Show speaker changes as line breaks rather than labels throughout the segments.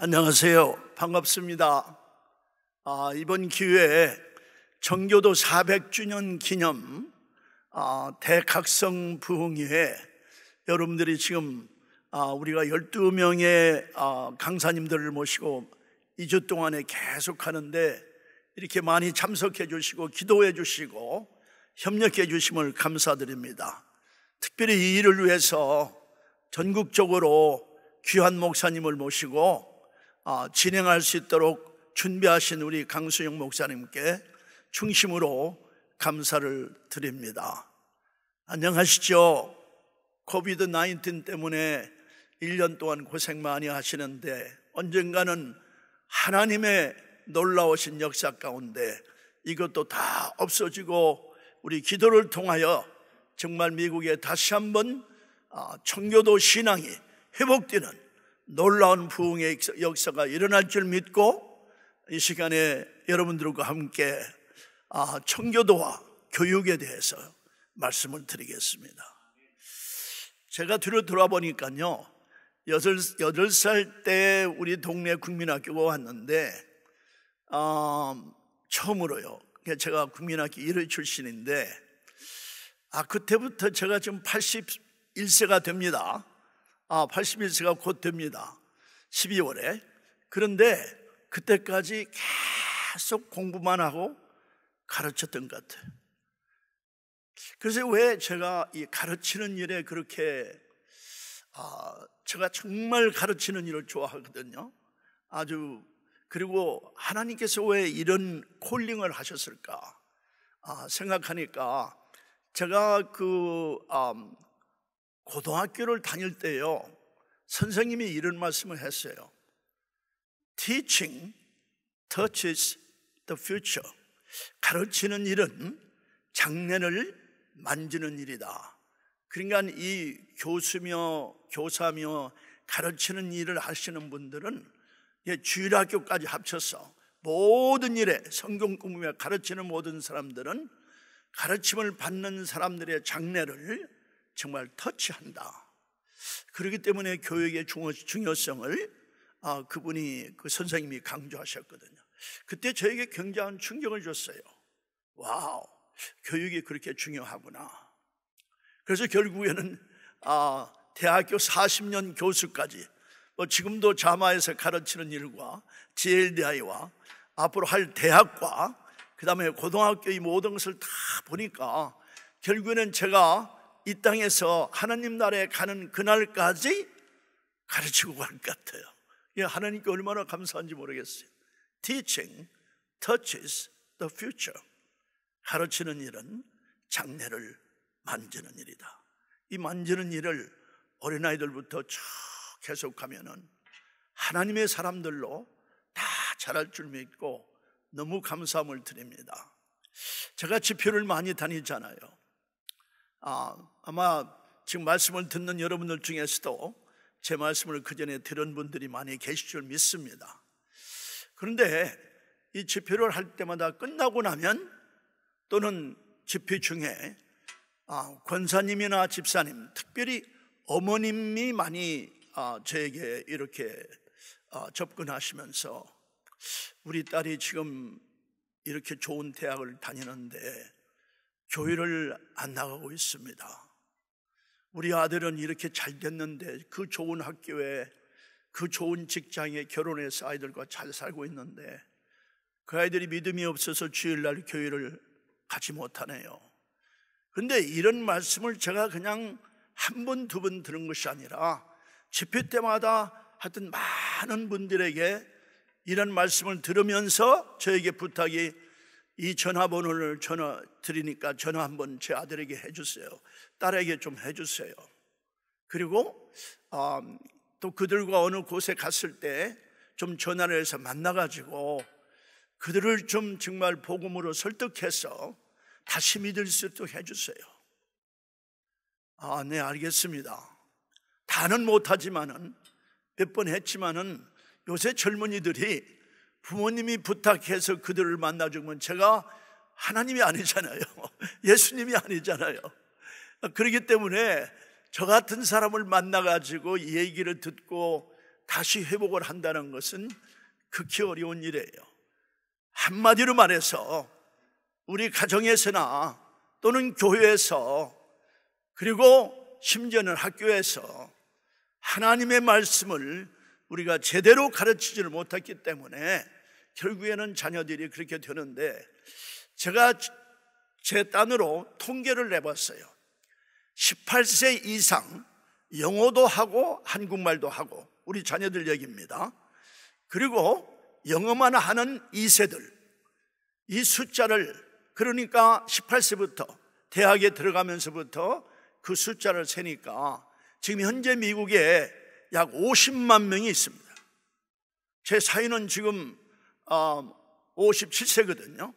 안녕하세요. 반갑습니다. 이번 기회에 정교도 400주년 기념 대각성 부흥회에 여러분들이 지금 우리가 12명의 강사님들을 모시고 2주 동안에 계속 하는데 이렇게 많이 참석해 주시고 기도해 주시고 협력해 주심을 감사드립니다. 특별히 이 일을 위해서 전국적으로 귀한 목사님을 모시고 진행할 수 있도록 준비하신 우리 강수영 목사님께 중심으로 감사를 드립니다. 안녕하시죠? 코비드 19 때문에 1년 동안 고생 많이 하시는데 언젠가는 하나님의 놀라우신 역사 가운데 이것도 다 없어지고 우리 기도를 통하여 정말 미국에 다시 한번 청교도 신앙이 회복되는 놀라운 부흥의 역사가 일어날 줄 믿고 이 시간에 여러분들과 함께 청교도와 교육에 대해서 말씀을 드리겠습니다. 제가 뒤로 돌아보니까요 8살 때 우리 동네 국민학교가 왔는데 처음으로요. 제가 국민학교 1회 출신인데 그때부터 제가 지금 81세가 됩니다. 81세가 곧 됩니다. 12월에. 그런데 그때까지 계속 공부만 하고 가르쳤던 것 같아요. 그래서 왜 제가 이 가르치는 일에 그렇게 제가 정말 가르치는 일을 좋아하거든요. 그리고 하나님께서 왜 이런 콜링을 하셨을까 생각하니까 제가 고등학교를 다닐 때요 선생님이 이런 말씀을 했어요. Teaching touches the future. 가르치는 일은 장래를 만지는 일이다. 그러니까 이 교사며 가르치는 일을 하시는 분들은 주일학교까지 합쳐서 모든 일에 성경 공부며 가르치는 모든 사람들은 가르침을 받는 사람들의 장래를 정말 터치한다. 그렇기 때문에 교육의 중요성을 그 선생님이 강조하셨거든요. 그때 저에게 굉장한 충격을 줬어요. 와우, 교육이 그렇게 중요하구나. 그래서 결국에는 대학교 40년 교수까지 지금도 자마에서 가르치는 일과 GLDI와 앞으로 할 대학과 그 다음에 고등학교 이 모든 것을 다 보니까 결국에는 제가 이 땅에서 하나님 나라에 가는 그날까지 가르치고 갈 것 같아요. 하나님께 얼마나 감사한지 모르겠어요. Teaching touches the future. 가르치는 일은 장래를 만지는 일이다. 이 만지는 일을 어린아이들부터 쭉 계속하면은 하나님의 사람들로 다 자랄 줄 믿고 너무 감사함을 드립니다. 제가 집회를 많이 다니잖아요. 아마 지금 말씀을 듣는 여러분들 중에서도 제 말씀을 그전에 들은 분들이 많이 계실 줄 믿습니다. 그런데 이 집회를 할 때마다 끝나고 나면 또는 집회 중에 권사님이나 집사님, 특별히 어머님이 많이 저에게 이렇게 접근하시면서 우리 딸이 지금 이렇게 좋은 대학을 다니는데 교회를 안 나가고 있습니다. 우리 아들은 이렇게 잘 됐는데 그 좋은 학교에 그 좋은 직장에 결혼해서 아이들과 잘 살고 있는데 그 아이들이 믿음이 없어서 주일날 교회를 가지 못하네요. 그런데 이런 말씀을 제가 그냥 한 번, 두 번 들은 것이 아니라 집회 때마다 하여튼 많은 분들에게 이런 말씀을 들으면서 저에게 부탁이 이 전화번호를 드리니까 전화 한번 제 아들에게 해주세요. 딸에게 좀 해주세요. 그리고 또 그들과 어느 곳에 갔을 때 좀 전화를 해서 만나가지고 그들을 좀 정말 복음으로 설득해서 다시 믿을 수 있도록 해주세요. 네, 알겠습니다. 다는 못하지만은 몇 번 했지만은 요새 젊은이들이 부모님이 부탁해서 그들을 만나주면 제가 하나님이 아니잖아요. 예수님이 아니잖아요. 그렇기 때문에 저 같은 사람을 만나가지고 이 얘기를 듣고 다시 회복을 한다는 것은 극히 어려운 일이에요. 한마디로 말해서 우리 가정에서나 또는 교회에서 그리고 심지어는 학교에서 하나님의 말씀을 우리가 제대로 가르치지를 못했기 때문에 결국에는 자녀들이 그렇게 되는데, 제가 제 딴으로 통계를 내봤어요. 18세 이상 영어도 하고 한국말도 하고 우리 자녀들 얘기입니다. 그리고 영어만 하는 2세들, 이 숫자를, 그러니까 18세부터 대학에 들어가면서부터 그 숫자를 세니까 지금 현재 미국에 약 50만 명이 있습니다. 제 사위는 지금 57세거든요.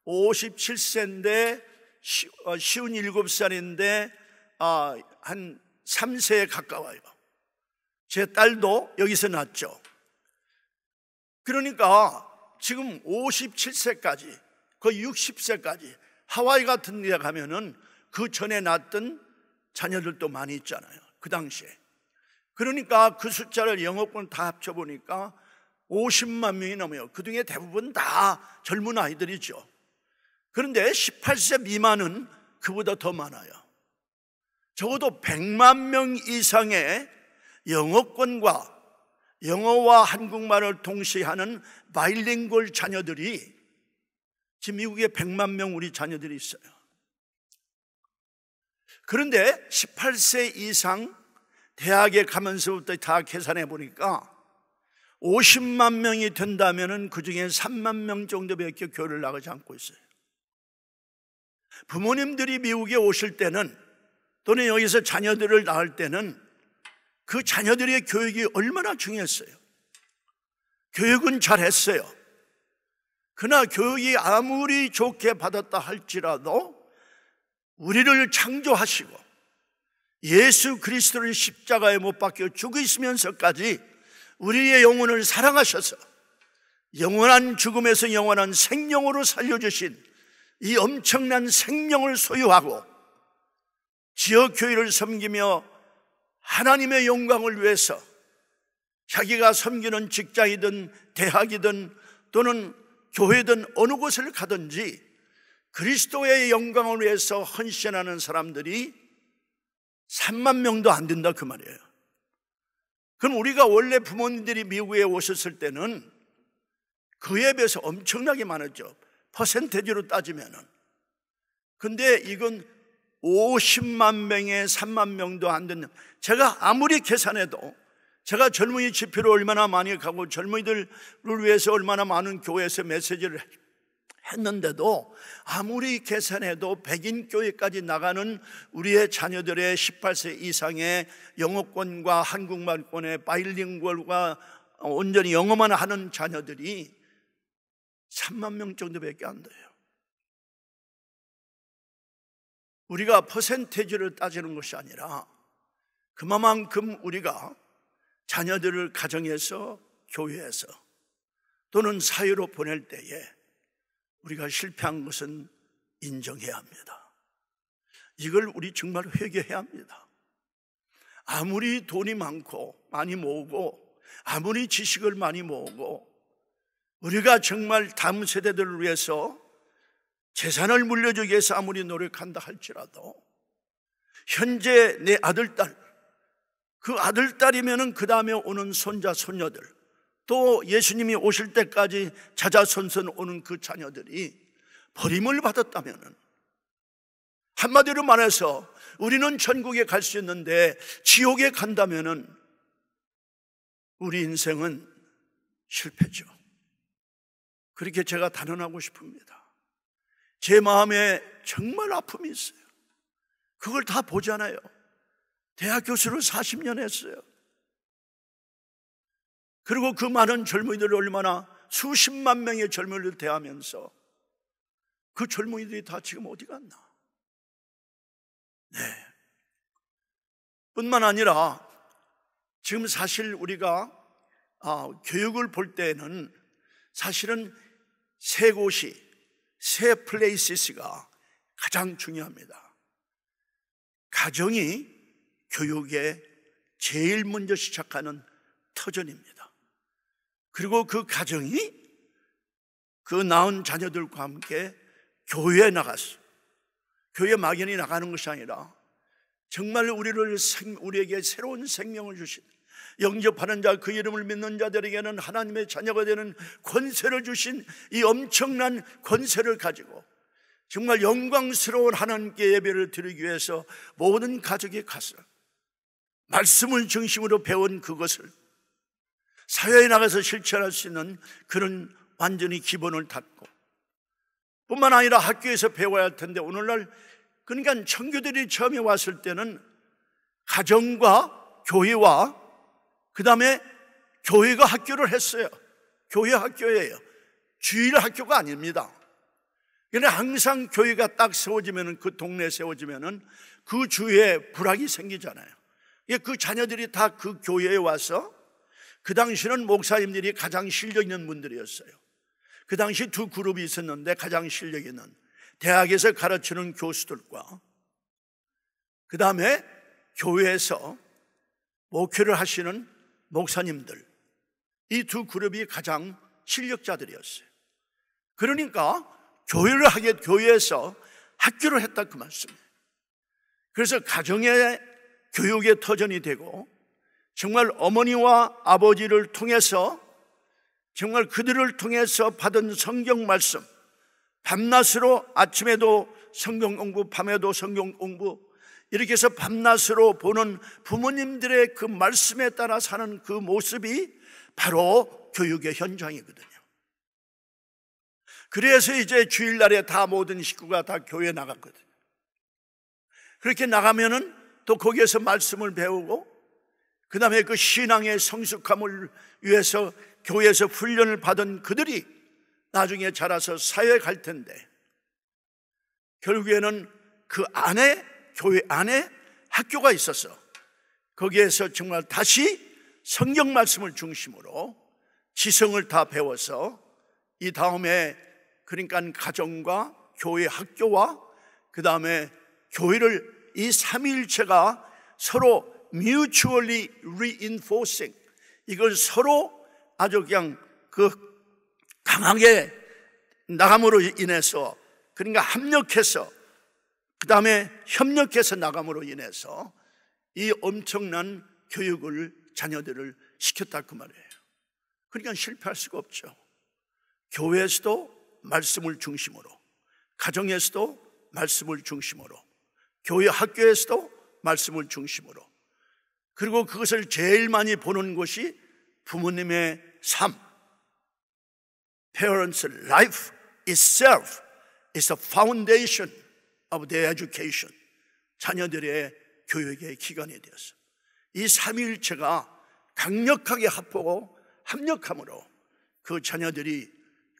57세인데 57살인데 한 3세에 가까워요. 제 딸도 여기서 낳았죠. 그러니까 지금 57세까지 거의 60세까지 하와이 같은 데 가면은 그 전에 낳았던 자녀들도 많이 있잖아요, 그 당시에. 그러니까 그 숫자를 영어권 다 합쳐보니까 50만 명이 넘어요. 그 중에 대부분 다 젊은 아이들이죠. 그런데 18세 미만은 그보다 더 많아요. 적어도 100만 명 이상의 영어권과 영어와 한국말을 동시에 하는 바이링구얼 자녀들이 지금 미국에 100만 명 우리 자녀들이 있어요. 그런데 18세 이상 대학에 가면서부터 다 계산해 보니까 50만 명이 된다면 그 중에 3만 명 정도밖에 교회를 나가지 않고 있어요. 부모님들이 미국에 오실 때는, 또는 여기서 자녀들을 낳을 때는 그 자녀들의 교육이 얼마나 중요했어요. 교육은 잘했어요. 그러나 교육이 아무리 좋게 받았다 할지라도 우리를 창조하시고 예수 그리스도를 십자가에 못 박혀 죽으시면서까지 우리의 영혼을 사랑하셔서 영원한 죽음에서 영원한 생명으로 살려주신 이 엄청난 생명을 소유하고 지역교회를 섬기며 하나님의 영광을 위해서 자기가 섬기는 직장이든 대학이든 또는 교회든 어느 곳을 가든지 그리스도의 영광을 위해서 헌신하는 사람들이 3만 명도 안 된다 그 말이에요. 그럼 우리가 원래 부모님들이 미국에 오셨을 때는 그에 비해서 엄청나게 많았죠, 퍼센테이지로 따지면은. 근데 이건 50만 명에 3만 명도 안 되는, 제가 아무리 계산해도, 제가 젊은이 집회를 얼마나 많이 가고 젊은이들을 위해서 얼마나 많은 교회에서 메시지를 했는데도 아무리 계산해도 백인 교회까지 나가는 우리의 자녀들의 18세 이상의 영어권과 한국말권의 바이링구얼과 온전히 영어만 하는 자녀들이 3만 명 정도밖에 안 돼요. 우리가 퍼센테이지를 따지는 것이 아니라 그만큼 우리가 자녀들을 가정에서, 교회에서 또는 사회로 보낼 때에 우리가 실패한 것은 인정해야 합니다. 이걸 우리 정말 회개해야 합니다. 아무리 돈이 많고 많이 모으고 아무리 지식을 많이 모으고 우리가 정말 다음 세대들을 위해서 재산을 물려주기 위해서 아무리 노력한다 할지라도 현재 내 아들, 딸, 그 아들, 딸이면은 그 다음에 오는 손자, 손녀들, 또 예수님이 오실 때까지 자자손손 오는 그 자녀들이 버림을 받았다면은, 한마디로 말해서 우리는 천국에 갈 수 있는데 지옥에 간다면은 우리 인생은 실패죠. 그렇게 제가 단언하고 싶습니다. 제 마음에 정말 아픔이 있어요. 그걸 다 보잖아요. 대학 교수를 40년 했어요. 그리고 그 많은 젊은이들을 얼마나 수십만 명의 젊은이들을 대하면서 그 젊은이들이 다 지금 어디 갔나? 네. 뿐만 아니라 지금 사실 우리가 교육을 볼 때는 사실은 세 곳이, 세 플레이스가 가장 중요합니다. 가정이 교육에 제일 먼저 시작하는 터전입니다. 그리고 그 가정이 그 낳은 자녀들과 함께 교회에 나갔어요. 교회 막연히 나가는 것이 아니라 정말 우리에게 새로운 생명을 주신, 영접하는 자, 그 이름을 믿는 자들에게는 하나님의 자녀가 되는 권세를 주신 이 엄청난 권세를 가지고 정말 영광스러운 하나님께 예배를 드리기 위해서 모든 가족이 가서 말씀을 중심으로 배운 그것을 사회에 나가서 실천할 수 있는 그런 완전히 기본을 닫고, 뿐만 아니라 학교에서 배워야 할 텐데, 오늘날 그러니까 청교들이 처음에 왔을 때는 가정과 교회와 그 다음에 교회가 학교를 했어요. 교회 학교예요. 주일 학교가 아닙니다. 그런데 항상 교회가 딱 세워지면, 그 동네에 세워지면 그 주위에 불악이 생기잖아요. 그 자녀들이 다 그 교회에 와서, 그 당시는 목사님들이 가장 실력 있는 분들이었어요. 그 당시 두 그룹이 있었는데, 가장 실력 있는 대학에서 가르치는 교수들과 그 다음에 교회에서 목회를 하시는 목사님들, 이 두 그룹이 가장 실력자들이었어요. 그러니까 교회에서 학교를 했다 그 말씀이에요. 그래서 가정의 교육의 터전이 되고, 정말 어머니와 아버지를 통해서, 정말 그들을 통해서 받은 성경 말씀, 밤낮으로 아침에도 성경 공부, 밤에도 성경 공부, 이렇게 해서 밤낮으로 보는 부모님들의 그 말씀에 따라 사는 그 모습이 바로 교육의 현장이거든요. 그래서 이제 주일날에 다 모든 식구가 다 교회에 나갔거든요. 그렇게 나가면은 또 거기에서 말씀을 배우고, 그 다음에 그 신앙의 성숙함을 위해서 교회에서 훈련을 받은 그들이 나중에 자라서 사회에 갈 텐데, 결국에는 그 안에, 교회 안에 학교가 있어서 거기에서 정말 다시 성경 말씀을 중심으로 지성을 다 배워서, 이 다음에 그러니까 가정과 교회 학교와 그 다음에 교회를, 이 삼위일체가 서로 mutually reinforcing, 이걸 서로 아주 그냥 그 강하게 나감으로 인해서, 그러니까 합력해서, 그 다음에 협력해서 나감으로 인해서 이 엄청난 교육을, 자녀들을 시켰다 그 말이에요. 그러니까 실패할 수가 없죠. 교회에서도 말씀을 중심으로, 가정에서도 말씀을 중심으로, 교회 학교에서도 말씀을 중심으로, 그리고 그것을 제일 많이 보는 것이 부모님의 삶. Parents' life itself is the foundation of their education. 자녀들의 교육의 기관이 되어서 이 삼위일체가 강력하게 합하고 합력함으로 그 자녀들이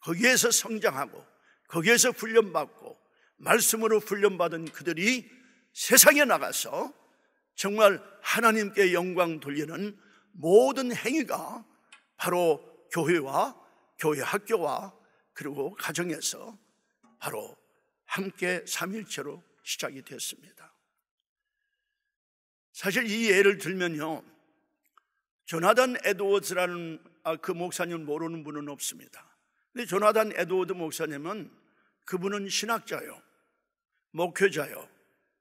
거기에서 성장하고, 거기에서 훈련받고, 말씀으로 훈련받은 그들이 세상에 나가서 정말 하나님께 영광 돌리는 모든 행위가 바로 교회와 교회 학교와 그리고 가정에서 바로 함께 삼위일체로 시작이 됐습니다. 사실 이 예를 들면요, 조나단 에드워즈라는 그 목사님 모르는 분은 없습니다. 근데 조나단 에드워드 목사님은, 그분은 신학자요, 목회자요,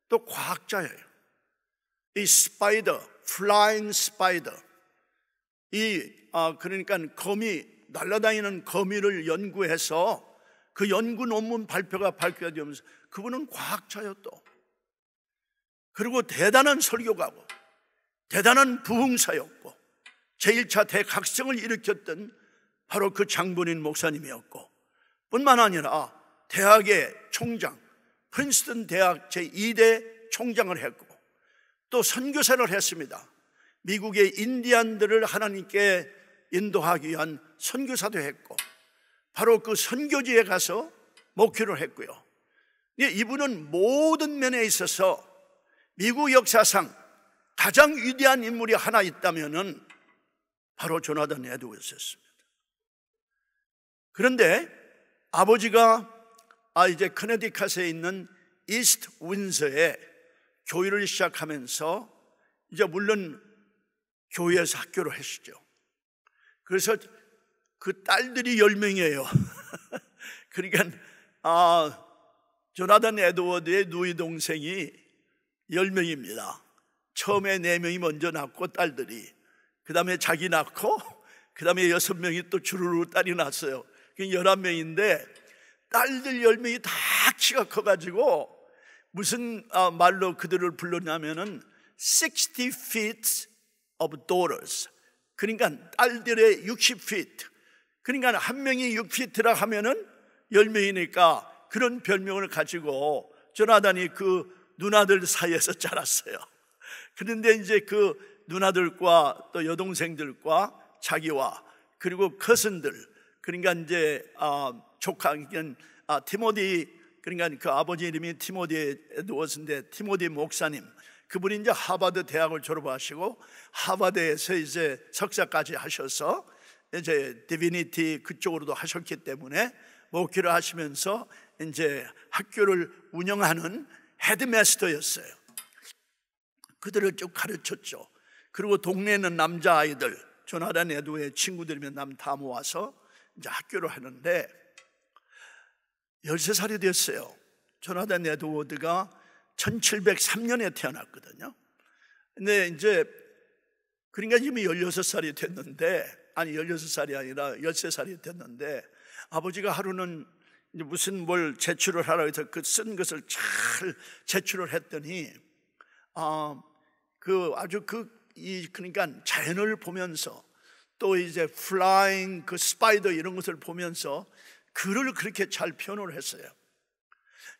또 과학자예요. 이 스파이더, 플라잉 스파이더, 그러니까 거미, 날아다니는 거미를 연구해서 그 연구 논문 발표가 되면서, 그분은 과학자요 또. 그리고 대단한 설교가고 대단한 부흥사였고 제1차 대각성을 일으켰던 바로 그 장본인 목사님이었고, 뿐만 아니라 대학의 총장, 프린스턴 대학 제2대 총장을 했고, 또 선교사를 했습니다. 미국의 인디안들을 하나님께 인도하기 위한 선교사도 했고, 바로 그 선교지에 가서 목회를 했고요. 이분은 모든 면에 있어서 미국 역사상 가장 위대한 인물이 하나 있다면은 바로 조나단 에드워즈였습니다. 그런데 아버지가 이제 커네디컷에 있는 이스트 윈서에 교회를 시작하면서, 이제 물론 교회에서 학교를 하시죠. 그래서 그 딸들이 10명이에요. 그러니까 조나단 에드워드의 누이 동생이 10명입니다. 처음에 4명이 먼저 낳고 딸들이, 그 다음에 자기 낳고, 그 다음에 6명이 또 주르르 딸이 낳았어요. 11명인데 딸들 10명이 다 키가 커가지고 무슨 말로 그들을 불렀냐면은 60 feet of daughters, 그러니까 딸들의 60feet, 그러니까 한 명이 6feet라 하면은 10명이니까 그런 별명을 가지고 조나단이 그 누나들 사이에서 자랐어요. 그런데 이제 그 누나들과 또 여동생들과 자기와 그리고 커슨들, 그러니까 이제 조카, 티모디, 그러니까 그 아버지 이름이 티모디 에드워즈인데 티모디 목사님, 그분이 이제 하버드 대학을 졸업하시고 하버드에서 이제 석사까지 하셔서 이제 디비니티 그쪽으로도 하셨기 때문에 목회를 하시면서 이제 학교를 운영하는 헤드마스터였어요. 그들을 쭉 가르쳤죠. 그리고 동네에 있는 남자아이들, 조나단 에드워드의 친구들이면 남 다 모아서 이제 학교를 하는데 13살이 됐어요. 조나단 에드워드가 1703년에 태어났거든요. 근데 이제 그러니까 이미 16살이 됐는데, 아니 16살이 아니라 13살이 됐는데 아버지가 하루는 이제 무슨 뭘 제출을 하라 해서 그 쓴 것을 잘 제출을 했더니 그러니까 자연을 보면서 또 이제 플라잉 그 스파이더 이런 것을 보면서 글을 그렇게 잘 표현을 했어요.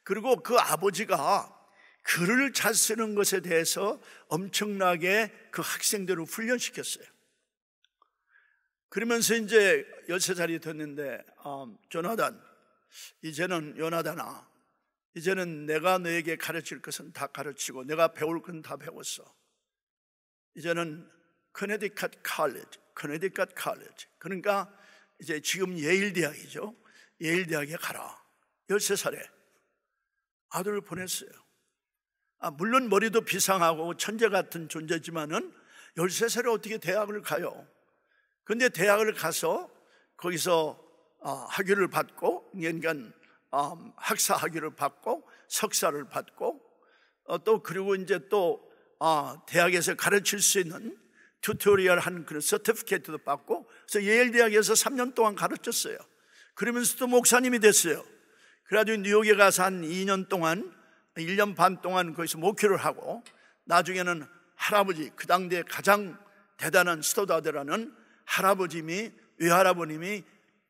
그리고 그 아버지가 글을 잘 쓰는 것에 대해서 엄청나게 그 학생들을 훈련시켰어요. 그러면서 이제 13살이 됐는데 조나단, 이제는 요나단아, 이제는 내가 너에게 가르칠 것은 다 가르치고 내가 배울 건 다 배웠어. 이제는 커네디컷 칼리지, 그러니까 이제 지금 예일 대학이죠. 예일 대학에 가라. 13살에 아들을 보냈어요. 물론 머리도 비상하고 천재 같은 존재지만은 13살에 어떻게 대학을 가요? 근데 대학을 가서 거기서 학위를 받고, 그러니까 학사 학위를 받고 석사를 받고 또 그리고 이제 또 대학에서 가르칠 수 있는 튜토리얼 한 그런 서티피케이트도 받고, 그래서 예일 대학에서 3년 동안 가르쳤어요. 그러면서 또 목사님이 됐어요. 그래가지고 뉴욕에 가서 한 2년 동안 1년 반 동안 거기서 목회를 하고, 나중에는 할아버지, 그 당대 가장 대단한 스토다드라는 할아버님이, 외할아버님이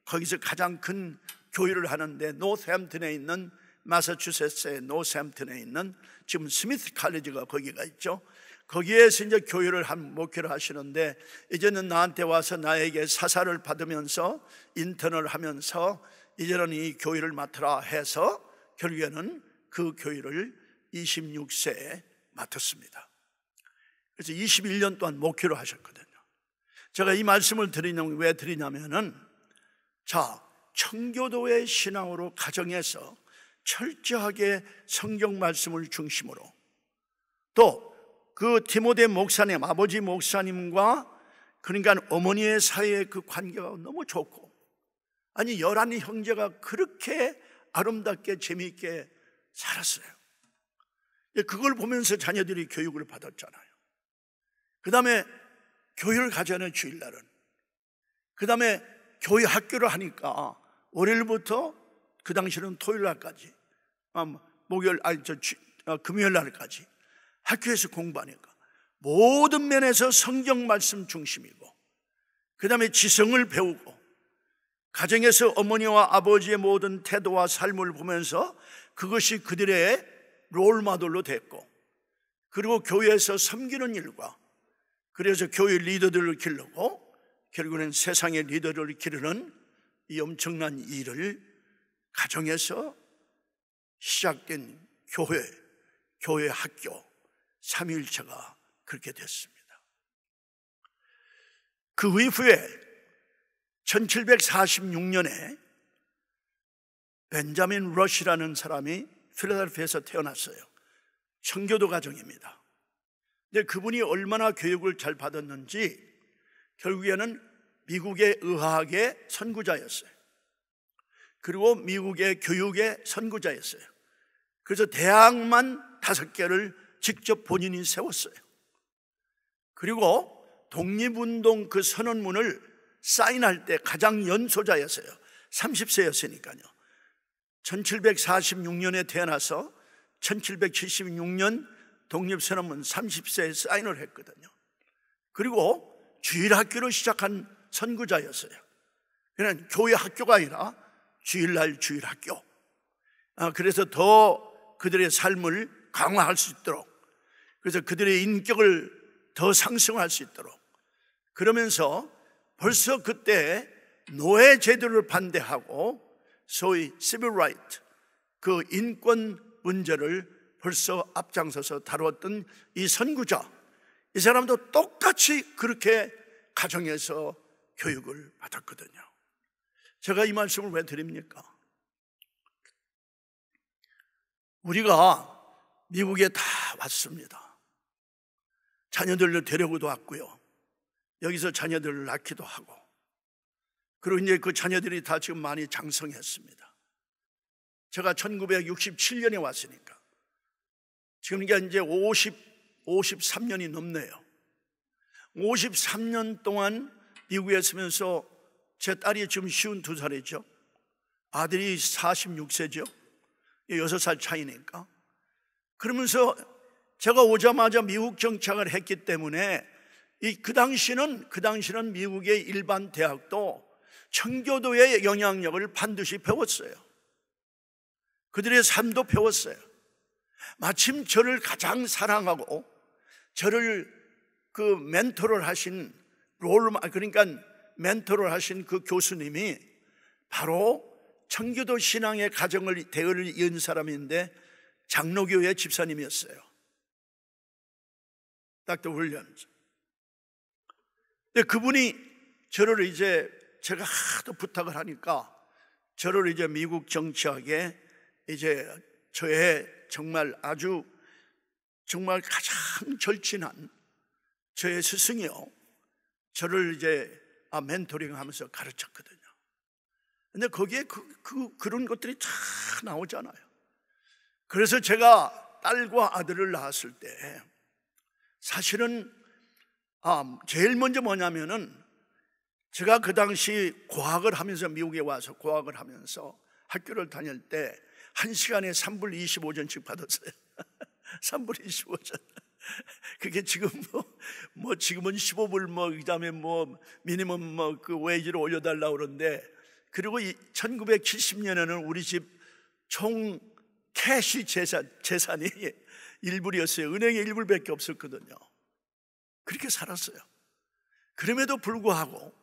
거기서 가장 큰 교회를 하는데, 노스햄튼에 있는, 마사추세츠의 노스햄튼에 있는 지금 스미스 칼리지가 거기가 있죠. 거기에서 이제 교회를 목회를 하시는데, 이제는 나한테 와서 나에게 사사를 받으면서 인턴을 하면서 이제는 이 교회를 맡으라 해서 결국에는 그 교회를 26세에 맡았습니다. 그래서 21년 동안 목회를 하셨거든요. 제가 이 말씀을 왜 드리냐면은, 청교도의 신앙으로 가정에서 철저하게 성경 말씀을 중심으로, 또 그 디모데 목사님, 아버지 목사님과 그러니까 어머니의 사이의 그 관계가 너무 좋고, 아니 11 형제가 그렇게 아름답게 재미있게 살았어요. 그걸 보면서 자녀들이 교육을 받았잖아요. 그 다음에 교회를 가잖아요, 주일날은. 그 다음에 교회 학교를 하니까 월요일부터 그 당시는 토요일날까지, 금요일날까지 학교에서 공부하니까 모든 면에서 성경 말씀 중심이고, 그 다음에 지성을 배우고, 가정에서 어머니와 아버지의 모든 태도와 삶을 보면서 그것이 그들의 롤모델로 됐고, 그리고 교회에서 섬기는 일과, 그래서 교회 리더들을 기르고 결국에는 세상의 리더를 기르는 이 엄청난 일을 가정에서 시작된 교회 학교 삼위일체가 그렇게 됐습니다. 그 이후에 1746년에 벤자민 러시라는 사람이 필라델피아에서 태어났어요. 청교도 가정입니다. 근데 그분이 얼마나 교육을 잘 받았는지 결국에는 미국의 의학의 선구자였어요. 그리고 미국의 교육의 선구자였어요. 그래서 대학만 5개를 직접 본인이 세웠어요. 그리고 독립운동 그 선언문을 사인할 때 가장 연소자였어요. 30세였으니까요. 1746년에 태어나서 1776년 독립선언문 30세에 사인을 했거든요. 그리고 주일학교를 시작한 선구자였어요. 그냥 교회 학교가 아니라 주일날 주일학교. 그래서 더 그들의 삶을 강화할 수 있도록, 그래서 그들의 인격을 더 상승할 수 있도록, 그러면서 벌써 그때 노예 제도를 반대하고 소위 civil right, 그 인권 문제를 벌써 앞장서서 다루었던 이 선구자, 이 사람도 똑같이 그렇게 가정에서 교육을 받았거든요. 제가 이 말씀을 왜 드립니까? 우리가 미국에 다 왔습니다. 자녀들을 데려오도 왔고요. 여기서 자녀들을 낳기도 하고, 그리고 이제 그 자녀들이 다 지금 많이 장성했습니다. 제가 1967년에 왔으니까 지금 이게 이제 53년이 넘네요. 53년 동안 미국에 있으면서 제 딸이 지금 52살이죠. 아들이 46세죠. 6살 차이니까. 그러면서 제가 오자마자 미국 정착을 했기 때문에 그 당시는 미국의 일반 대학도 청교도의 영향력을 반드시 배웠어요. 그들의 삶도 배웠어요. 마침 저를 가장 사랑하고 저를 그 멘토를 하신 그러니까 멘토를 하신 그 교수님이 바로 청교도 신앙의 가정을 대의를 이은 사람인데 장로교회 집사님이었어요. 닥터 윌리엄스. 근데 그분이 저를 이제 제가 하도 부탁을 하니까 저를 이제 미국 정치학에 이제 저의 정말 아주 정말 가장 절친한 저의 스승이요, 저를 이제 멘토링 하면서 가르쳤거든요. 근데 거기에 그런 것들이 다 나오잖아요. 그래서 제가 딸과 아들을 낳았을 때 사실은 제일 먼저 뭐냐면은 제가 그 당시 고학을 하면서 미국에 와서 고학을 하면서 학교를 다닐 때 1시간에 3불 25전씩 받았어요. 3불 25전. 그게 지금 지금은 15불 그다음에 미니멈 그 웨이지를 올려달라고 그러는데, 그리고 1970년에는 우리 집 총 캐시 재산이 1불이었어요. 은행에 1불밖에 없었거든요. 그렇게 살았어요. 그럼에도 불구하고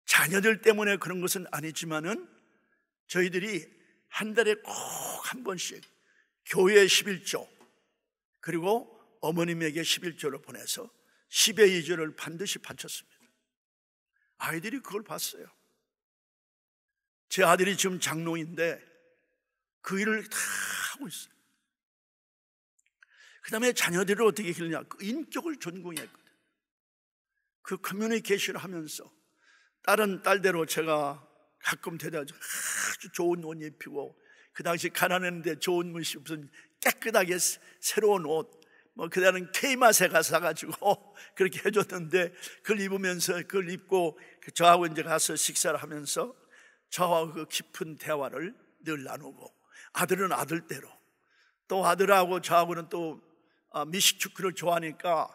자녀들 때문에 그런 것은 아니지만은 저희들이 한 달에 꼭 한 번씩 교회 11조 그리고 어머님에게 11조를 보내서 10의 2조를 반드시 바쳤습니다. 아이들이 그걸 봤어요. 제 아들이 지금 장로인데 그 일을 다 하고 있어요. 그 다음에 자녀들을 어떻게 키우냐, 그 인격을 전공했거든요. 그 커뮤니케이션을 하면서 딸은 딸대로 제가 가끔 데려다가 아주 좋은 옷 입히고, 그 당시 가난했는데 좋은 옷이 무슨 깨끗하게 새로운 옷, 그다음에 K맛에 가서 사가지고 그렇게 해줬는데, 그걸 입으면서 그걸 입고 저하고 이제 가서 식사를 하면서 저하고 그 깊은 대화를 늘 나누고, 아들은 아들대로, 또 아들하고 저하고는 또 미식축구를 좋아하니까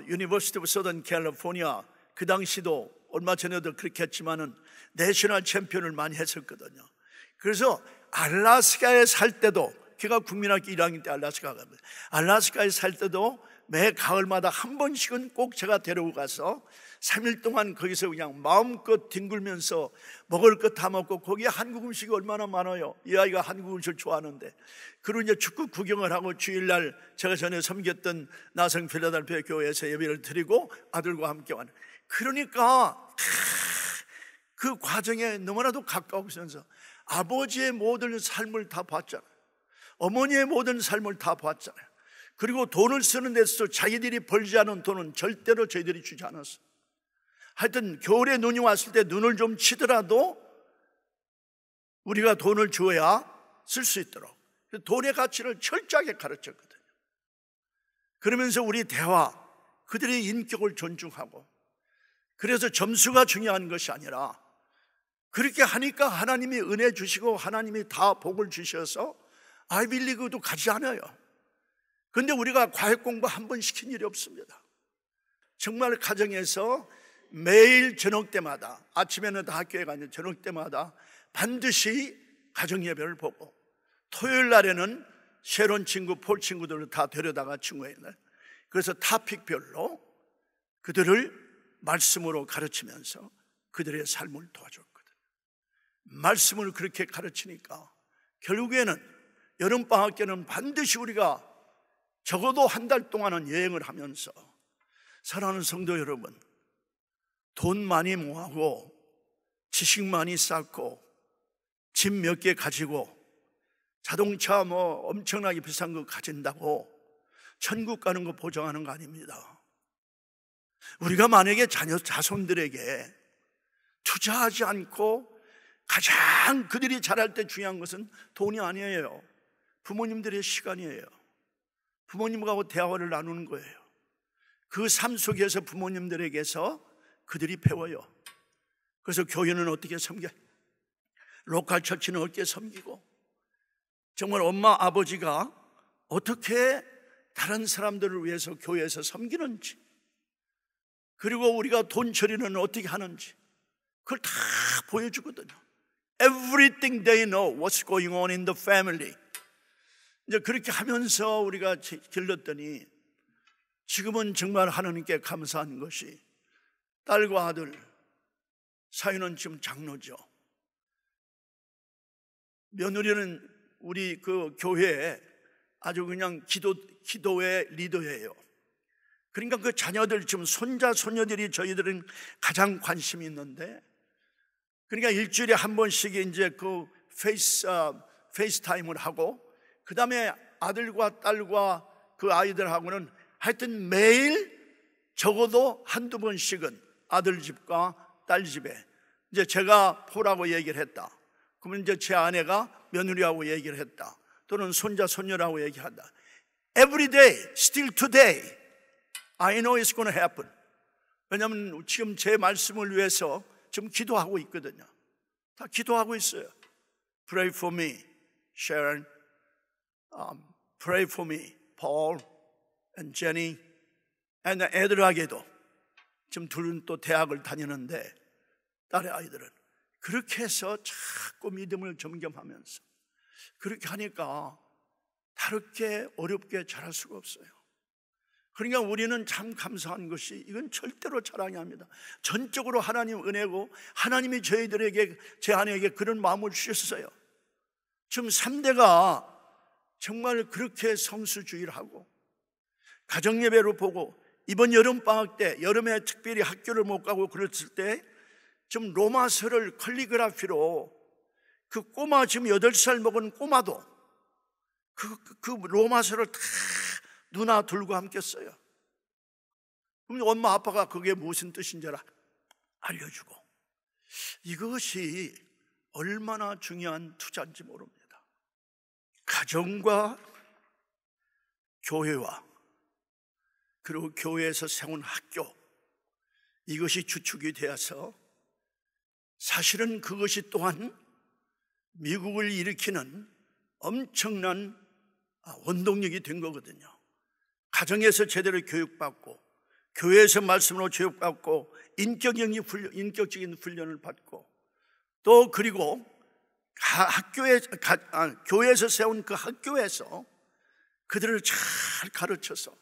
유니버시티 오브 서던 캘리포니아, 그 당시도 얼마 전에도 그렇게 했지만은 내셔널 챔피언을 많이 했었거든요. 그래서 알래스카에 살 때도, 걔가 국민학교 1학년 때 알래스카에 살 때도 매 가을마다 한 번씩은 꼭 제가 데리고 가서 3일 동안 거기서 그냥 마음껏 뒹굴면서 먹을 것 다 먹고, 거기에 한국 음식이 얼마나 많아요. 이 아이가 한국 음식을 좋아하는데. 그리고 이제 축구 구경을 하고 주일날 제가 전에 섬겼던 나성 필라델피아 교회에서 예배를 드리고 아들과 함께 와는. 그러니까 그 과정에 너무나도 가까우면서 아버지의 모든 삶을 다 봤잖아요. 어머니의 모든 삶을 다 봤잖아요. 그리고 돈을 쓰는 데서 자기들이 벌지 않은 돈은 절대로 저희들이 주지 않았어요. 하여튼 겨울에 눈이 왔을 때 눈을 좀 치더라도 우리가 돈을 줘야 쓸 수 있도록 돈의 가치를 철저하게 가르쳤거든요. 그러면서 우리 대화, 그들의 인격을 존중하고, 그래서 점수가 중요한 것이 아니라 그렇게 하니까 하나님이 은혜 주시고 하나님이 다 복을 주셔서 아이빌리그도 가지 않아요. 그런데 우리가 과외 공부 한 번 시킨 일이 없습니다. 정말 가정에서 매일 저녁 때마다, 아침에는 다 학교에 가는 저녁 때마다 반드시 가정 예배를 보고, 토요일 날에는 새로운 친구, 폴 친구들을 다 데려다가 친구회를, 그래서 타픽별로 그들을 말씀으로 가르치면서 그들의 삶을 도와줬거든요. 말씀을 그렇게 가르치니까 결국에는 여름방학 때는 반드시 우리가 적어도 한 달 동안은 여행을 하면서, 사랑하는 성도 여러분, 돈 많이 모으고 지식 많이 쌓고 집 몇 개 가지고 자동차 뭐 엄청나게 비싼 거 가진다고 천국 가는 거 보장하는 거 아닙니다. 우리가 만약에 자손들에게 투자하지 않고 가장 그들이 자랄 때 중요한 것은 돈이 아니에요. 부모님들의 시간이에요. 부모님하고 대화를 나누는 거예요. 그 삶 속에서 부모님들에게서 그들이 배워요. 그래서 교회는 어떻게 섬겨, 로컬 처치는 어떻게 섬기고, 정말 엄마 아버지가 어떻게 다른 사람들을 위해서 교회에서 섬기는지, 그리고 우리가 돈 처리는 어떻게 하는지 그걸 다 보여주거든요. Everything they know what's going on in the family. 이제 그렇게 하면서 우리가 길렀더니 지금은 정말 하나님께 감사한 것이 딸과 아들 사위는 지금 장로죠. 며느리는 우리 그 교회에 아주 그냥 기도의 리더예요. 그러니까 그 자녀들, 지금 손자 손녀들이 저희들은 가장 관심이 있는데, 그러니까 일주일에 한 번씩 이제 그 페이스타임을 하고, 그 다음에 아들과 딸과 그 아이들하고는 하여튼 매일 적어도 한두 번씩은 아들 집과 딸 집에, 이제 제가 포라고 얘기를 했다, 그러면 이제 제 아내가 며느리하고 얘기를 했다, 또는 손자 손녀라고 얘기한다. Every day, still today, I know it's going to happen. 왜냐하면 지금 제 말씀을 위해서 지금 기도하고 있거든요. 다 기도하고 있어요. Pray for me, Sharon. Pray for me, Paul and Jenny. and 애들에게도, 지금 둘은 또 대학을 다니는데 딸의 아이들은 그렇게 해서 자꾸 믿음을 점검하면서 그렇게 하니까 다르게 어렵게 자랄 수가 없어요. 그러니까 우리는 참 감사한 것이, 이건 절대로 자랑이 아닙니다. 전적으로 하나님 은혜고, 하나님이 저희들에게, 제 아내에게 그런 마음을 주셨어요. 지금 3대가 정말 그렇게 성수주의를 하고 가정예배로 보고, 이번 여름방학 때, 여름에 특별히 학교를 못 가고 그랬을 때 좀 로마서를 컬리그라피로, 그 꼬마 지금 8살 먹은 꼬마도 그 로마서를 다 누나 둘과 함께 써요. 그럼 엄마 아빠가 그게 무슨 뜻인지 알려주고, 이것이 얼마나 중요한 투자인지 모릅니다. 가정과 교회와 그리고 교회에서 세운 학교, 이것이 주축이 되어서 사실은 그것이 또한 미국을 일으키는 엄청난 원동력이 된 거거든요. 가정에서 제대로 교육받고, 교회에서 말씀으로 교육받고, 인격적인 훈련을 받고, 또 그리고 교회에서 세운 그 학교에서 그들을 잘 가르쳐서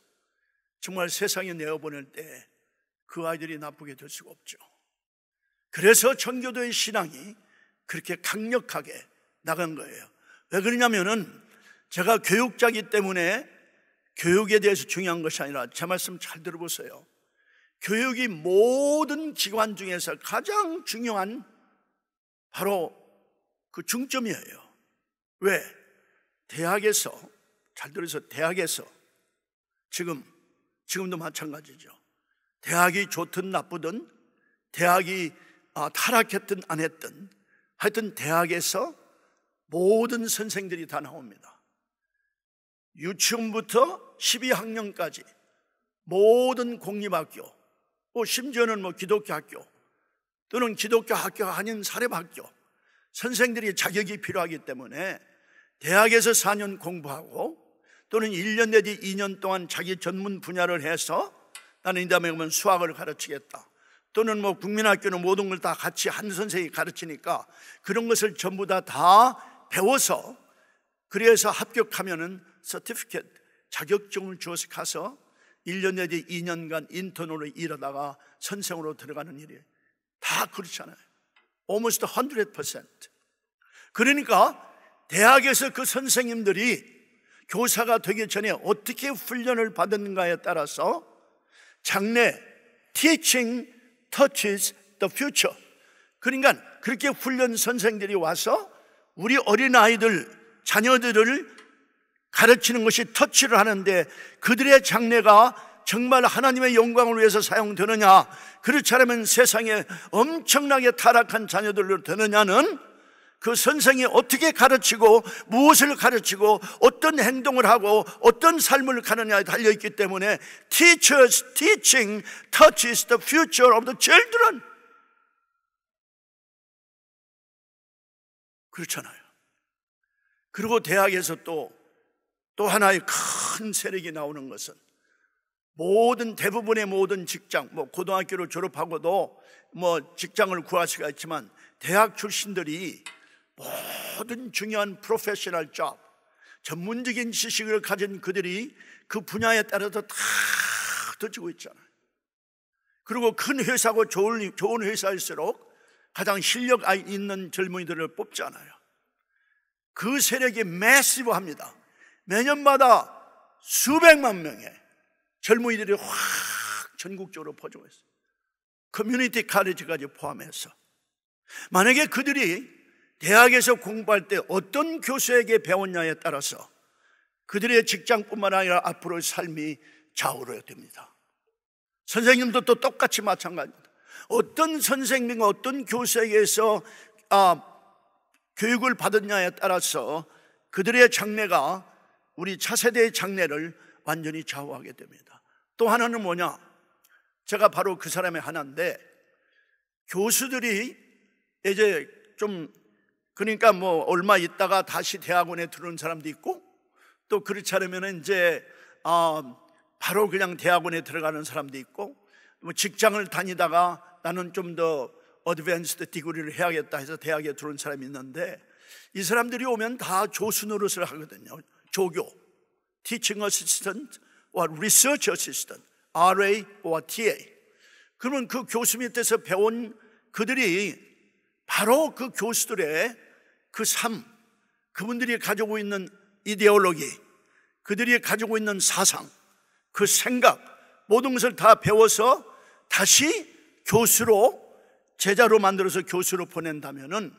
정말 세상에 내어보낼 때 그 아이들이 나쁘게 될 수가 없죠. 그래서 청교도의 신앙이 그렇게 강력하게 나간 거예요. 왜 그러냐면은 제가 교육자이기 때문에 교육에 대해서 중요한 것이 아니라, 제 말씀 잘 들어보세요. 교육이 모든 기관 중에서 가장 중요한 바로 그 중점이에요. 왜? 대학에서, 잘 들어서, 대학에서 지금도 마찬가지죠. 대학이 좋든 나쁘든 대학이 타락했든 안 했든 하여튼 대학에서 모든 선생들이 다 나옵니다. 유치원부터 12학년까지 모든 공립학교, 심지어는 기독교 학교 또는 기독교 학교가 아닌 사립학교 선생들이 자격이 필요하기 때문에 대학에서 4년 공부하고 또는 1년 내지 2년 동안 자기 전문 분야를 해서 나는 이 다음에 그러면 수학을 가르치겠다 또는 국민학교는 모든 걸 다 같이 한 선생이 가르치니까 그런 것을 전부 다 배워서 그래서 합격하면은 서티피켓 자격증을 주어서 가서 1년 내지 2년간 인턴으로 일하다가 선생으로 들어가는 일이 다 그렇잖아요. Almost 100%. 그러니까 대학에서 그 선생님들이 교사가 되기 전에 어떻게 훈련을 받았는가에 따라서 장래 Teaching touches the future. 그러니까 그렇게 훈련 선생들이 와서 우리 어린아이들, 자녀들을 가르치는 것이 터치를 하는데 그들의 장래가 정말 하나님의 영광을 위해서 사용되느냐, 그렇지 않으면 세상에 엄청나게 타락한 자녀들로 되느냐는 그 선생이 어떻게 가르치고 무엇을 가르치고 어떤 행동을 하고 어떤 삶을 가느냐에 달려있기 때문에 Teachers teaching touches the future of the children. 그렇잖아요. 그리고 대학에서 또 하나의 큰 세력이 나오는 것은 대부분의 모든 직장, 고등학교를 졸업하고도 직장을 구할 수가 있지만 대학 출신들이 모든 중요한 프로페셔널 잡, 전문적인 지식을 가진 그들이 그 분야에 따라서 다 흩어지고 있잖아요. 그리고 큰 회사고 좋은 회사일수록 가장 실력 있는 젊은이들을 뽑잖아요. 그 세력이 매시브합니다. 매년마다 수백만 명의 젊은이들이 확 전국적으로 퍼지고 있어요. 커뮤니티 칼리지까지 포함해서. 만약에 그들이 대학에서 공부할 때 어떤 교수에게 배웠냐에 따라서 그들의 직장뿐만 아니라 앞으로의 삶이 좌우로됩니다. 선생님도 또 똑같이 마찬가지입니다. 어떤 선생님과 어떤 교수에게서 교육을 받았냐에 따라서 그들의 장래가 우리 차세대의 장래를 완전히 좌우하게 됩니다. 또 하나는 뭐냐? 제가 바로 그 사람의 하나인데, 교수들이 이제 그러니까 얼마 있다가 다시 대학원에 들어온 사람도 있고, 또 그렇지 않으면 이제 바로 그냥 대학원에 들어가는 사람도 있고, 직장을 다니다가 나는 좀 더 어드밴스드 디그리를 해야겠다 해서 대학에 들어온 사람이 있는데, 이 사람들이 오면 다 교수 노릇을 하거든요. 조교, Teaching Assistant or Research Assistant, RA or TA. 그러면 그 교수 밑에서 배운 그들이 바로 그 교수들의 그 삶, 그분들이 가지고 있는 이데올로기, 그들이 가지고 있는 사상, 그 생각, 모든 것을 다 배워서 다시 교수로, 제자로 만들어서 교수로 보낸다면은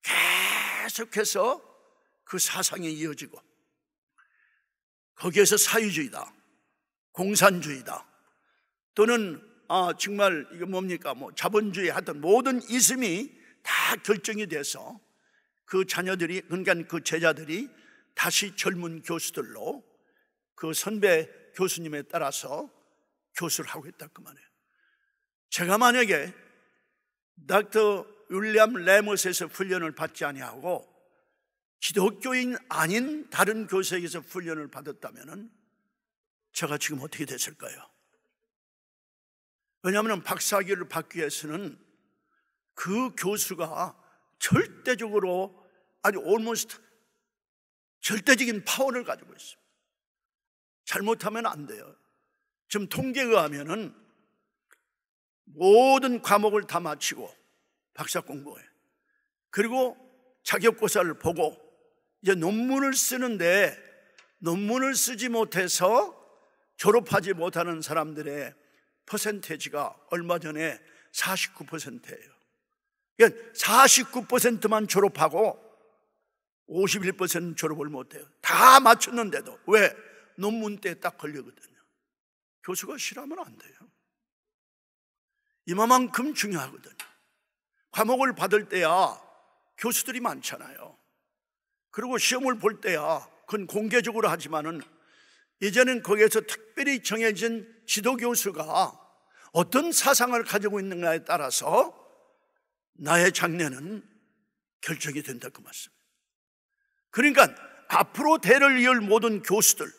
계속해서 그 사상이 이어지고, 거기에서 사유주의다, 공산주의다, 또는 정말 이게 뭡니까, 자본주의 하여튼 모든 이즘이 다 결정이 돼서 그 자녀들이, 그러니까 그 제자들이 다시 젊은 교수들로 그 선배 교수님에 따라서 교수를 하고 있다 그 말이에요. 제가 만약에 닥터 윌리엄 레머스에서 훈련을 받지 아니하고 기독교인 아닌 다른 교수에게서 훈련을 받았다면 제가 지금 어떻게 됐을까요? 왜냐하면 박사학위를 받기 위해서는 그 교수가 절대적으로, 아니 almost 절대적인 파워를 가지고 있습니다. 잘못하면 안 돼요. 지금 통계에 의하면은 모든 과목을 다 마치고 박사 공부해, 그리고 자격고사를 보고 이제 논문을 쓰는데 논문을 쓰지 못해서 졸업하지 못하는 사람들의 퍼센테이지가 얼마 전에 49%예요. 그러니까 49%만 졸업하고 51%는 졸업을 못해요. 다 맞췄는데도. 왜? 논문 때에 딱 걸리거든요. 교수가 싫어하면 안 돼요. 이만큼 중요하거든요. 과목을 받을 때야 교수들이 많잖아요. 그리고 시험을 볼 때야 그건 공개적으로 하지만은 이제는 거기에서 특별히 정해진 지도교수가 어떤 사상을 가지고 있는가에 따라서 나의 장래는 결정이 된다 그 말씀입니다. 그러니까 앞으로 대를 이을 모든 교수들,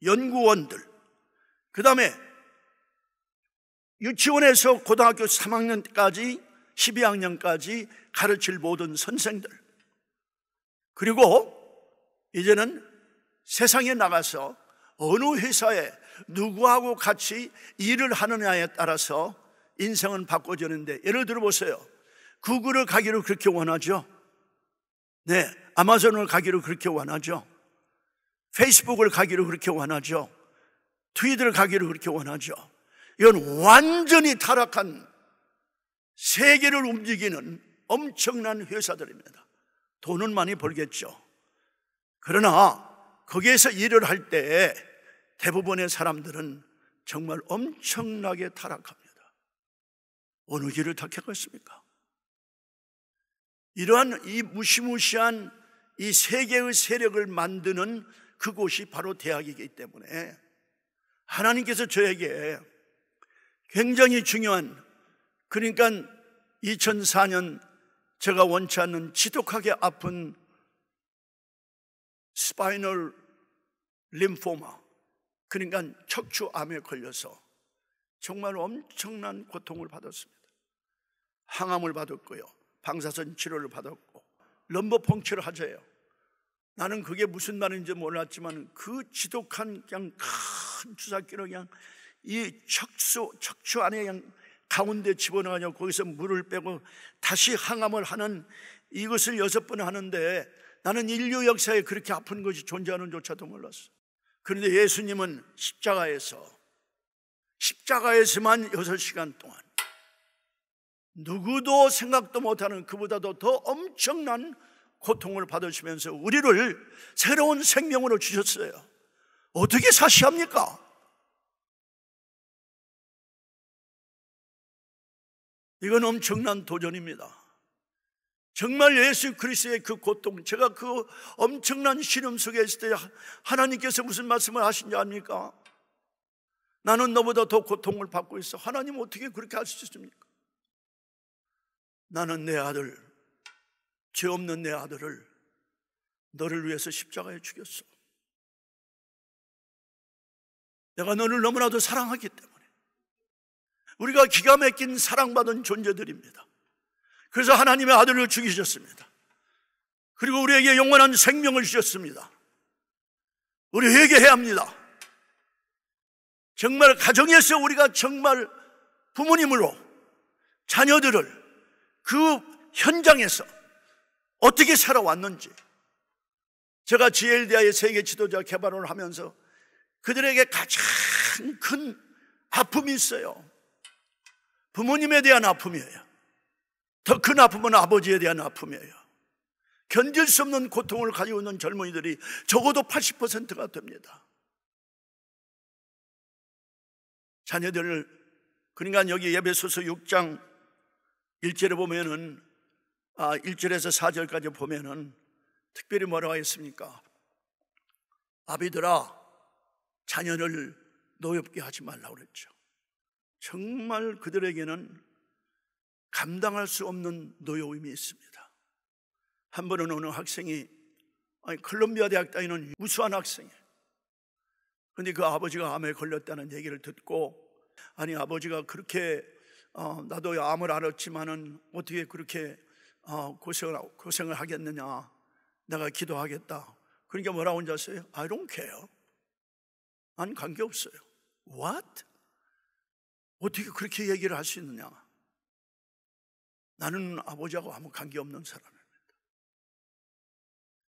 연구원들, 그 다음에 유치원에서 고등학교 3학년까지 12학년까지 가르칠 모든 선생들, 그리고 이제는 세상에 나가서 어느 회사에 누구하고 같이 일을 하느냐에 따라서 인생은 바꿔지는데, 예를 들어 보세요. 구글을 가기를 그렇게 원하죠. 네, 아마존을 가기를 그렇게 원하죠. 페이스북을 가기를 그렇게 원하죠. 트위터를 가기를 그렇게 원하죠. 이건 완전히 타락한 세계를 움직이는 엄청난 회사들입니다. 돈은 많이 벌겠죠. 그러나 거기에서 일을 할 때 대부분의 사람들은 정말 엄청나게 타락합니다. 어느 길을 택했겠습니까? 이러한 이 무시무시한 이 세계의 세력을 만드는 그곳이 바로 대학이기 때문에 하나님께서 저에게 굉장히 중요한, 그러니까 2004년 제가 원치 않는 지독하게 아픈 스파이널 림포마, 그러니까 척추암에 걸려서 정말 엄청난 고통을 받았습니다. 항암을 받았고요, 방사선 치료를 받았고, 럼버 펑치를 하재요. 나는 그게 무슨 말인지 몰랐지만 그 지독한 그냥 큰 주사기로 그냥 이 척추 안에 그냥 가운데 집어넣어가지고 거기서 물을 빼고 다시 항암을 하는, 이것을 6번 하는데 나는 인류 역사에 그렇게 아픈 것이 존재하는 조차도 몰랐어. 그런데 예수님은 십자가에서만 6시간 동안 누구도 생각도 못하는 그보다도 더 엄청난 고통을 받으시면서 우리를 새로운 생명으로 주셨어요. 어떻게 사시합니까? 이건 엄청난 도전입니다. 정말 예수 그리스도의 그 고통, 제가 그 엄청난 시름 속에 있을 때 하나님께서 무슨 말씀을 하신지 압니까? 나는 너보다 더 고통을 받고 있어. 하나님 어떻게 그렇게 할 수 있습니까? 나는 내 아들, 죄 없는 내 아들을 너를 위해서 십자가에 죽였어. 내가 너를 너무나도 사랑하기 때문에. 우리가 기가 막힌 사랑받은 존재들입니다. 그래서 하나님의 아들을 죽이셨습니다. 그리고 우리에게 영원한 생명을 주셨습니다. 우리 회개해야 합니다. 정말 가정에서 우리가 정말 부모님으로 자녀들을 그 현장에서 어떻게 살아왔는지, 제가 GLDI의 세계 지도자 개발을 하면서 그들에게 가장 큰 아픔이 있어요. 부모님에 대한 아픔이에요. 더 큰 아픔은 아버지에 대한 아픔이에요. 견딜 수 없는 고통을 가지고 있는 젊은이들이 적어도 80%가 됩니다. 자녀들을, 그러니까 여기 에베소서 6장 1절에 보면은 1절에서 4절까지 보면은 특별히 뭐라고 했습니까? 아비들아, 자녀를 노엽게 하지 말라고 그랬죠. 정말 그들에게는 감당할 수 없는 노여움이 있습니다. 한 번은 어느 학생이, 콜롬비아 대학 다니는 우수한 학생이에요. 그런데 그 아버지가 암에 걸렸다는 얘기를 듣고, 아니 아버지가 그렇게 나도 암을 알았지만은 어떻게 그렇게 고생을 하겠느냐, 내가 기도하겠다. 그러니까 뭐라고 혼자 했어요? I don't care. 난 관계없어요. What? 어떻게 그렇게 얘기를 할 수 있느냐? 나는 아버지하고 아무 관계없는 사람입니다.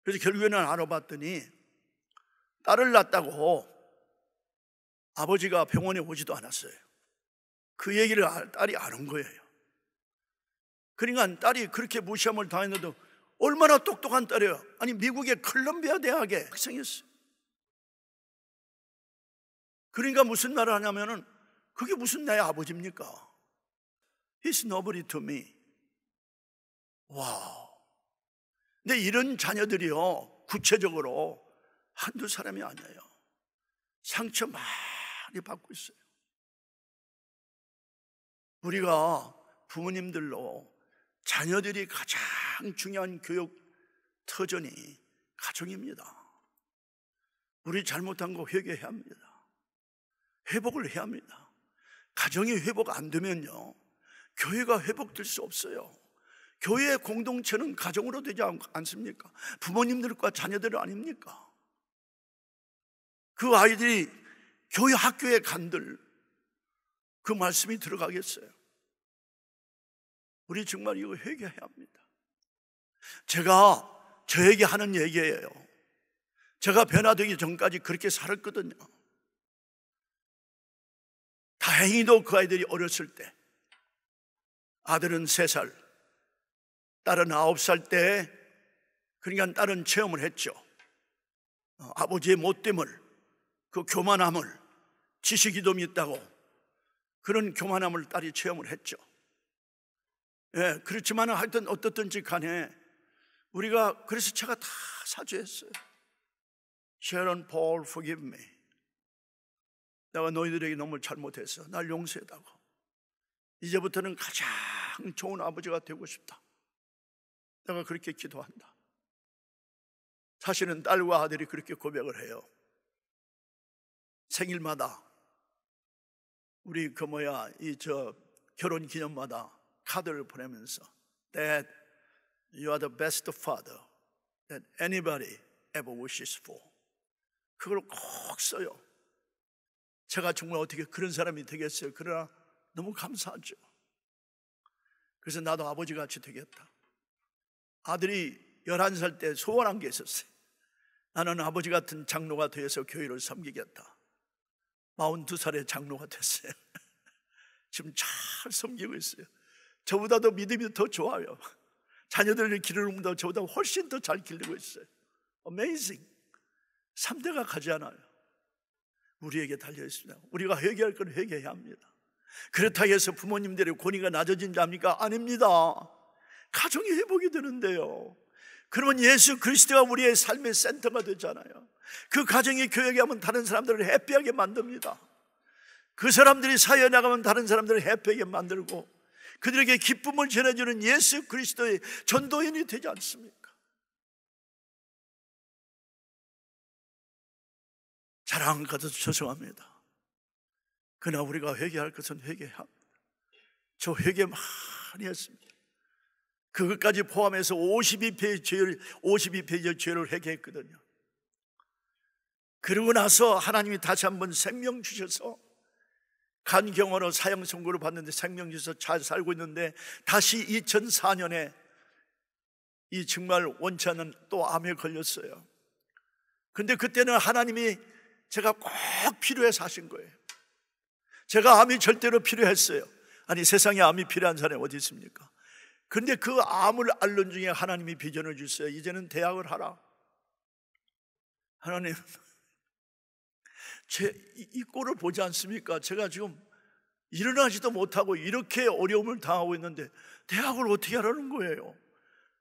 그래서 결국에는 알아봤더니 딸을 낳았다고 아버지가 병원에 오지도 않았어요. 그 얘기를 딸이 아는 거예요. 그러니까 딸이 그렇게 무시함을 당했는데도 얼마나 똑똑한 딸이에요. 아니 미국의 콜롬비아 대학의 학생이었어요. 그러니까 무슨 말을 하냐면은 그게 무슨 내 아버지입니까? He's nobody to me. 와우. 근데 이런 자녀들이요, 구체적으로 한두 사람이 아니에요. 상처 많이 받고 있어요. 우리가 부모님들로 자녀들이 가장 중요한 교육 터전이 가정입니다. 우리 잘못한 거 회개해야 합니다. 회복을 해야 합니다. 가정이 회복 안 되면요, 교회가 회복될 수 없어요. 교회의 공동체는 가정으로 되지 않습니까? 부모님들과 자녀들 아닙니까? 그 아이들이 교회 학교에 간들 그 말씀이 들어가겠어요? 우리 정말 이거 회개해야 합니다. 제가 저에게 하는 얘기예요. 제가 변화되기 전까지 그렇게 살았거든요. 다행히도 그 아이들이 어렸을 때, 아들은 3살, 딸은 9살 때, 그러니까 딸은 체험을 했죠. 아버지의 못됨을, 그 교만함을, 지식이 좀 있다고 그런 교만함을 딸이 체험을 했죠. 예, 그렇지만 하여튼 어떻든지 간에 우리가, 그래서 제가 다 사죄했어요. Sharon, Paul, forgive me. 내가 너희들에게 너무 잘못했어. 날 용서해다고. 이제부터는 가장 좋은 아버지가 되고 싶다. 내가 그렇게 기도한다. 사실은 딸과 아들이 그렇게 고백을 해요. 생일마다 우리 결혼 기념마다 카드를 보내면서 Dad, you are the best father that anybody ever wishes for. 그걸 꼭 써요. 제가 정말 어떻게 그런 사람이 되겠어요? 그러나 너무 감사하죠. 그래서 나도 아버지같이 되겠다. 아들이 11살 때 소원한 게 있었어요. 나는 아버지 같은 장로가 되어서 교회를 섬기겠다. 42살에 장로가 됐어요. 지금 잘 섬기고 있어요. 저보다도 믿음이 더 좋아요. 자녀들의 기르는 것보다 저보다 훨씬 더 잘 기르고 있어요. Amazing. 3대가 가지 않아요. 우리에게 달려있습니다. 우리가 회개할 건 회개해야 합니다. 그렇다고 해서 부모님들의 권위가 낮아진다 합니까? 아닙니다. 가정이 회복이 되는데요, 그러면 예수 그리스도가 우리의 삶의 센터가 되잖아요. 그 가정이 교회에 가면 다른 사람들을 해피하게 만듭니다. 그 사람들이 사회에 나가면 다른 사람들을 해피하게 만들고 그들에게 기쁨을 전해주는 예수 그리스도의 전도인이 되지 않습니까? 자랑 가져서 죄송합니다. 그러나 우리가 회개할 것은 회개해야 합니다. 저 회개 많이 했습니다. 그것까지 포함해서 52페이지의 죄를 회개했거든요. 그러고 나서 하나님이 다시 한번 생명 주셔서 간경으로 사형 선고를 받는데 생명 주셔서 잘 살고 있는데, 다시 2004년에 이 정말 원치 않는 또 암에 걸렸어요. 근데 그때는 하나님이 제가 꼭 필요해서 하신 거예요. 제가 암이 절대로 필요했어요. 아니, 세상에 암이 필요한 사람이 어디 있습니까? 그런데 그 암을 앓는 중에 하나님이 비전을 주셨어요. 이제는 대학을 하라. 하나님, 이 꼴을 보지 않습니까? 제가 지금 일어나지도 못하고 이렇게 어려움을 당하고 있는데 대학을 어떻게 하라는 거예요?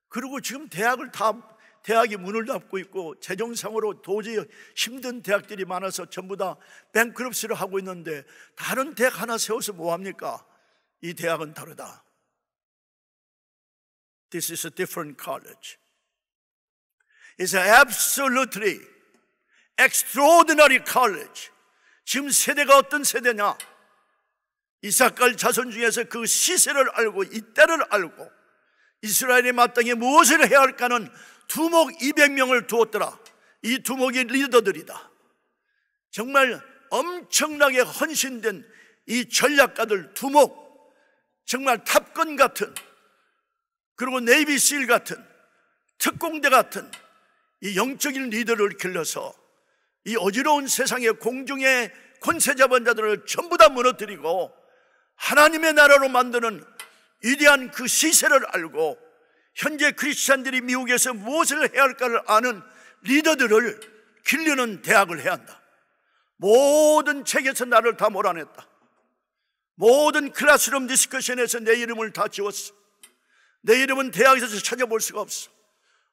그리고 지금 대학이 문을 닫고 있고 재정상으로 도저히 힘든 대학들이 많아서 전부 다 뱅크럽시를 하고 있는데 다른 대학 하나 세워서 뭐합니까? 이 대학은 다르다. This is a different college. It's an absolutely extraordinary college. 지금 세대가 어떤 세대냐? 이삭갈 자손 중에서 그 시세를 알고 이 때를 알고 이스라엘의 마땅히 무엇을 해야 할까는 두목 200명을 두었더라. 이 두목이 리더들이다. 정말 엄청나게 헌신된 이 전략가들 두목, 정말 탑건 같은, 그리고 네이비실 같은, 특공대 같은 이 영적인 리더를 길러서 이 어지러운 세상의 공중의 권세 잡은 자들을 전부 다 무너뜨리고 하나님의 나라로 만드는 위대한 그 시세를 알고 현재 크리스찬들이 미국에서 무엇을 해야 할까를 아는 리더들을 기르는 대학을 해야 한다. 모든 책에서 나를 다 몰아냈다. 모든 클래스룸 디스커션에서 내 이름을 다 지웠어. 내 이름은 대학에서 찾아볼 수가 없어.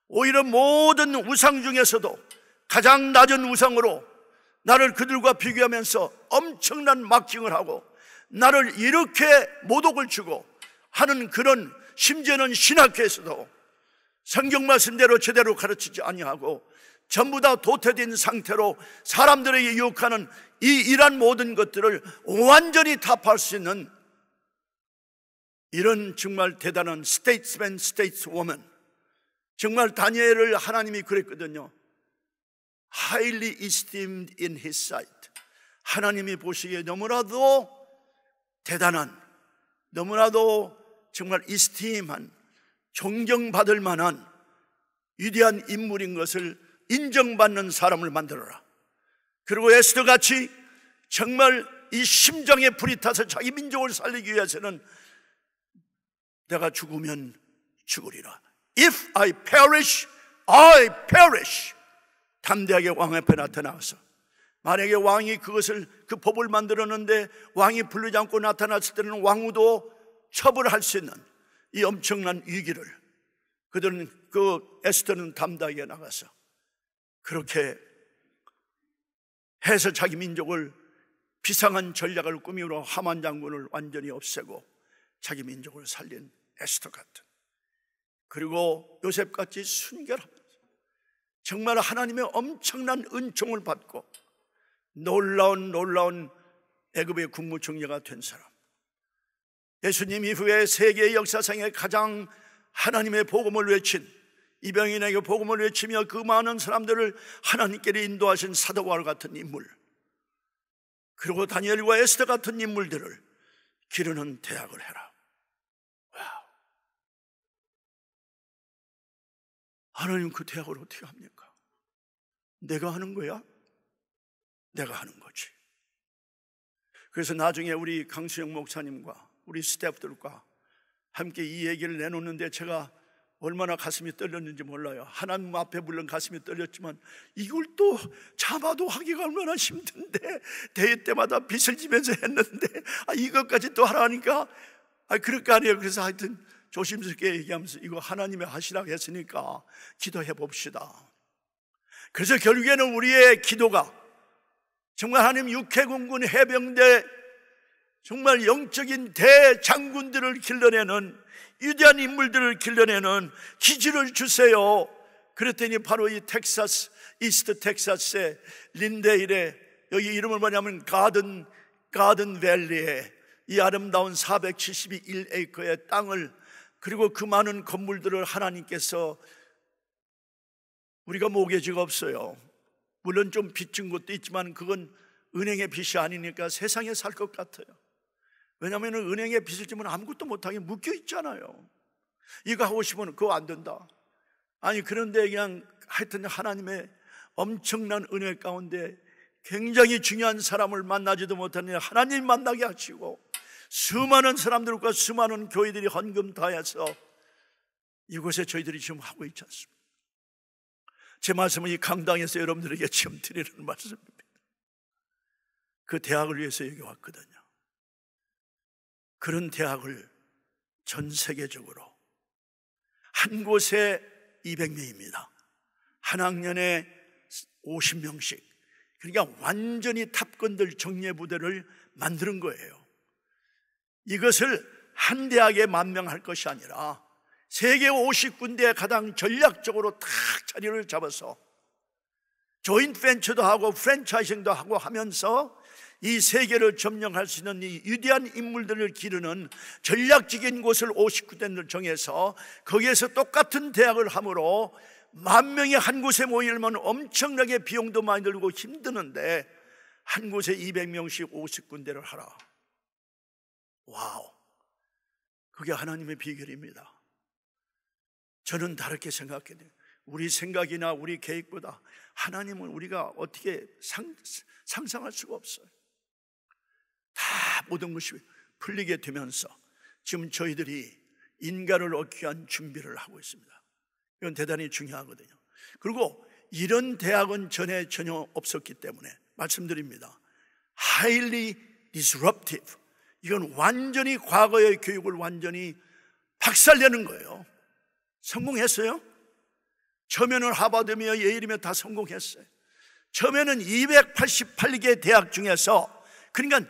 오히려 모든 우상 중에서도 가장 낮은 우상으로 나를 그들과 비교하면서 엄청난 마킹을 하고 나를 이렇게 모독을 주고 하는 그런, 심지어는 신학교에서도 성경 말씀대로 제대로 가르치지 아니하고 전부 다 도태된 상태로 사람들에게 유혹하는 이러한 모든 것들을 완전히 타파할 수 있는 이런 정말 대단한 스테이트맨, 스테이트워먼, 정말 다니엘을 하나님이 그랬거든요. Highly esteemed in his sight. 하나님이 보시기에 너무나도 대단한, 너무나도 정말 esteem한, 존경받을 만한 위대한 인물인 것을 인정받는 사람을 만들어라. 그리고 에스더같이 정말 이 심장에 불이 타서 자기 민족을 살리기 위해서는 내가 죽으면 죽으리라. If I perish, I perish. 담대하게 왕 앞에 나타나서 만약에 왕이 그것을, 그 법을 만들었는데 왕이 부르지 않고 나타났을 때는 왕후도 처벌할 수 있는 이 엄청난 위기를 그들은, 그 에스더는 담대하게 나가서 그렇게 해서 자기 민족을 비상한 전략을 꾸미로 하만 장군을 완전히 없애고 자기 민족을 살린 에스더 같은, 그리고 요셉같이 순결하면서 정말 하나님의 엄청난 은총을 받고 놀라운 애굽의 국무총리가 된 사람, 예수님 이후에 세계 역사상에 가장 하나님의 복음을 외친, 이방인에게 복음을 외치며 그 많은 사람들을 하나님께로 인도하신 사도와 같은 인물, 그리고 다니엘과 에스더 같은 인물들을 기르는 대학을 해라. 와우. 하나님 그 대학을 어떻게 합니까? 내가 하는 거야? 내가 하는 거지. 그래서 나중에 우리 강수영 목사님과 우리 스태프들과 함께 이 얘기를 내놓는데 제가 얼마나 가슴이 떨렸는지 몰라요. 하나님 앞에 물론 가슴이 떨렸지만 이걸 또 잡아도 하기가 얼마나 힘든데, 대회 때마다 빚을 지면서 했는데 이것까지 또 하라니까 그럴 거 아니에요. 그래서 하여튼 조심스럽게 얘기하면서 이거 하나님이 하시라고 했으니까 기도해 봅시다. 그래서 결국에는 우리의 기도가 정말 하나님 육해공군 해병대 정말 영적인 대장군들을 길러내는 위대한 인물들을 길러내는 기지를 주세요. 그랬더니 바로 이 텍사스, 이스트 텍사스의 린데일에, 여기 이름을 뭐냐면 가든 밸리에 이 아름다운 471에이커의 땅을, 그리고 그 많은 건물들을 하나님께서, 우리가 모계지가 없어요. 물론 좀 빚진 것도 있지만 그건 은행의 빚이 아니니까 세상에 살 것 같아요. 왜냐하면 은행에 빚을 지면 아무것도 못하게 묶여 있잖아요. 이거 하고 싶으면 그거 안 된다. 아니 그런데 그냥 하여튼 하나님의 엄청난 은혜 가운데 굉장히 중요한 사람을 만나지도 못하는 하나님 만나게 하시고 수많은 사람들과 수많은 교회들이 헌금 다해서 이곳에 저희들이 지금 하고 있지 않습니까? 제 말씀은 이 강당에서 여러분들에게 지금 드리는 말씀입니다. 그 대학을 위해서 여기 왔거든요. 그런 대학을 전 세계적으로 한 곳에 200명입니다. 한 학년에 50명씩. 그러니까 완전히 탑건들 정예부대를 만드는 거예요. 이것을 한 대학에 만명할 것이 아니라 세계 50군데에 가장 전략적으로 탁 자리를 잡아서 조인트 벤처도 하고 프랜차이징도 하고 하면서 이 세계를 점령할 수 있는 이 위대한 인물들을 기르는 전략적인 곳을 59대를 정해서 거기에서 똑같은 대학을 함으로 10,000명이 한 곳에 모이려면 엄청나게 비용도 많이 들고 힘드는데 한 곳에 200명씩 50군데를 하라. 와우, 그게 하나님의 비결입니다. 저는 다르게 생각해요. 우리 생각이나 우리 계획보다 하나님은 우리가 어떻게 상상할 수가 없어요. 다 모든 것이 풀리게 되면서 지금 저희들이 인간을 얻기 위한 준비를 하고 있습니다. 이건 대단히 중요하거든요. 그리고 이런 대학은 전에 전혀 없었기 때문에 말씀드립니다. Highly disruptive, 이건 완전히 과거의 교육을 완전히 박살내는 거예요. 성공했어요? 처음에는 하버드며 예일이며 다 성공했어요. 처음에는 288개 대학 중에서, 그러니까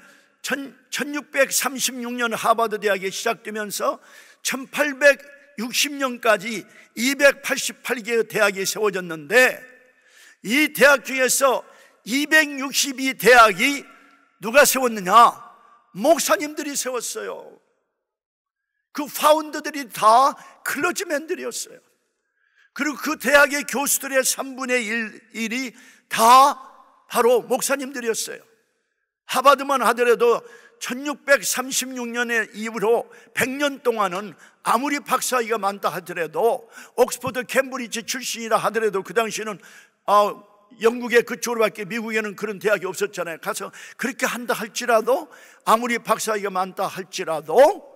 1636년 하버드 대학이 시작되면서 1860년까지 288개의 대학이 세워졌는데, 이 대학 중에서 262대학이 누가 세웠느냐? 목사님들이 세웠어요. 그 파운더들이 다 클러지맨들이었어요. 그리고 그 대학의 교수들의 3분의 1이 다 바로 목사님들이었어요. 하버드만 하더라도 1636년에 이후로 100년 동안은 아무리 박사학위가 많다 하더라도, 옥스퍼드 캠브리지 출신이라 하더라도 그 당시에는 영국에 그쪽으로밖에, 미국에는 그런 대학이 없었잖아요. 가서 그렇게 한다 할지라도, 아무리 박사학위가 많다 할지라도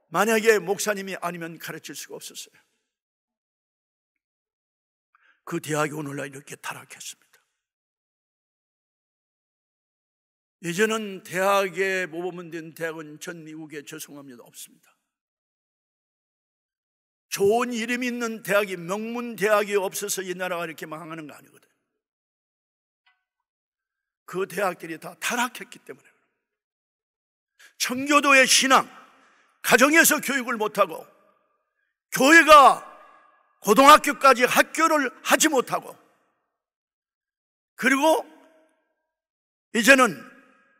만약에 목사님이 아니면 가르칠 수가 없었어요. 그 대학이 오늘날 이렇게 타락했습니다. 이제는 대학에 모범된 대학은 전 미국에, 죄송합니다, 없습니다. 좋은 이름 있는 대학이, 명문 대학이 없어서 이 나라가 이렇게 망하는 거 아니거든요. 그 대학들이 다 타락했기 때문에. 청교도의 신앙, 가정에서 교육을 못하고, 교회가 고등학교까지 학교를 하지 못하고, 그리고 이제는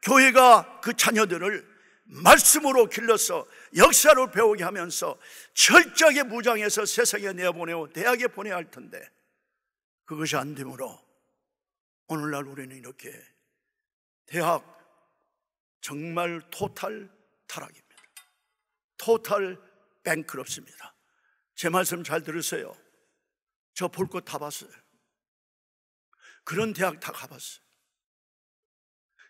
교회가 그 자녀들을 말씀으로 길러서 역사로 배우게 하면서 철저하게 무장해서 세상에 내보내고 대학에 보내야 할 텐데, 그것이 안 되므로 오늘날 우리는 이렇게 대학 정말 토탈 타락입니다. 토탈 뱅크럽습니다. 제 말씀 잘 들으세요. 저 볼 것 다 봤어요. 그런 대학 다 가봤어요.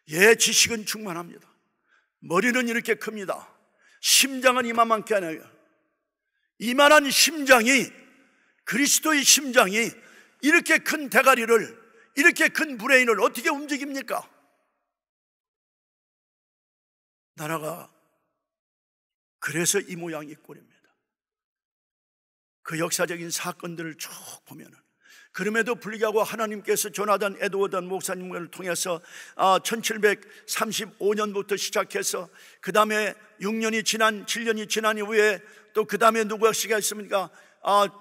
예, 지식은 충만합니다. 머리는 이렇게 큽니다. 심장은 이만만게 아니에요. 이만한 심장이, 그리스도의 심장이 이렇게 큰 대가리를, 이렇게 큰 브레인을 어떻게 움직입니까? 나라가 그래서 이 모양이 꼴입니다. 그 역사적인 사건들을 쭉 보면은, 그럼에도 불구하고 하나님께서 조나단 에드워드 목사님을 통해서 1735년부터 시작해서 그 다음에 6년이 지난, 7년이 지난 이후에 또 그 다음에 누가 있습니까?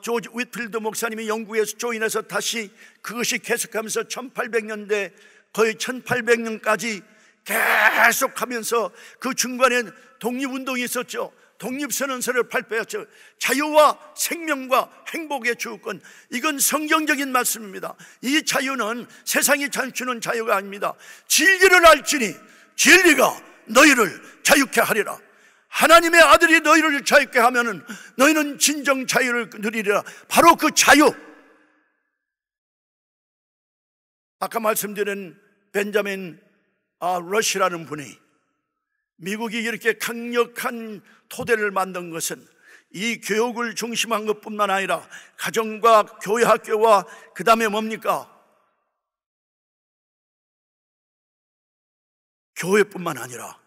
조지 위필드 목사님이 영국에서 조인해서 다시 그것이 계속하면서 1800년대 거의 1800년까지 계속하면서 그 중간에 독립운동이 있었죠. 독립선언서를 발표했죠. 자유와 생명과 행복의 주권, 이건 성경적인 말씀입니다. 이 자유는 세상이 주는 자유가 아닙니다. 진리를 알지니 진리가 너희를 자유케 하리라. 하나님의 아들이 너희를 자유케 하면은 너희는 진정 자유를 누리리라. 바로 그 자유, 아까 말씀드린 벤자민 러시라는 분이, 미국이 이렇게 강력한 토대를 만든 것은 이 교육을 중심한 것뿐만 아니라 가정과 교회, 학교와 그 다음에 뭡니까? 교회뿐만 아니라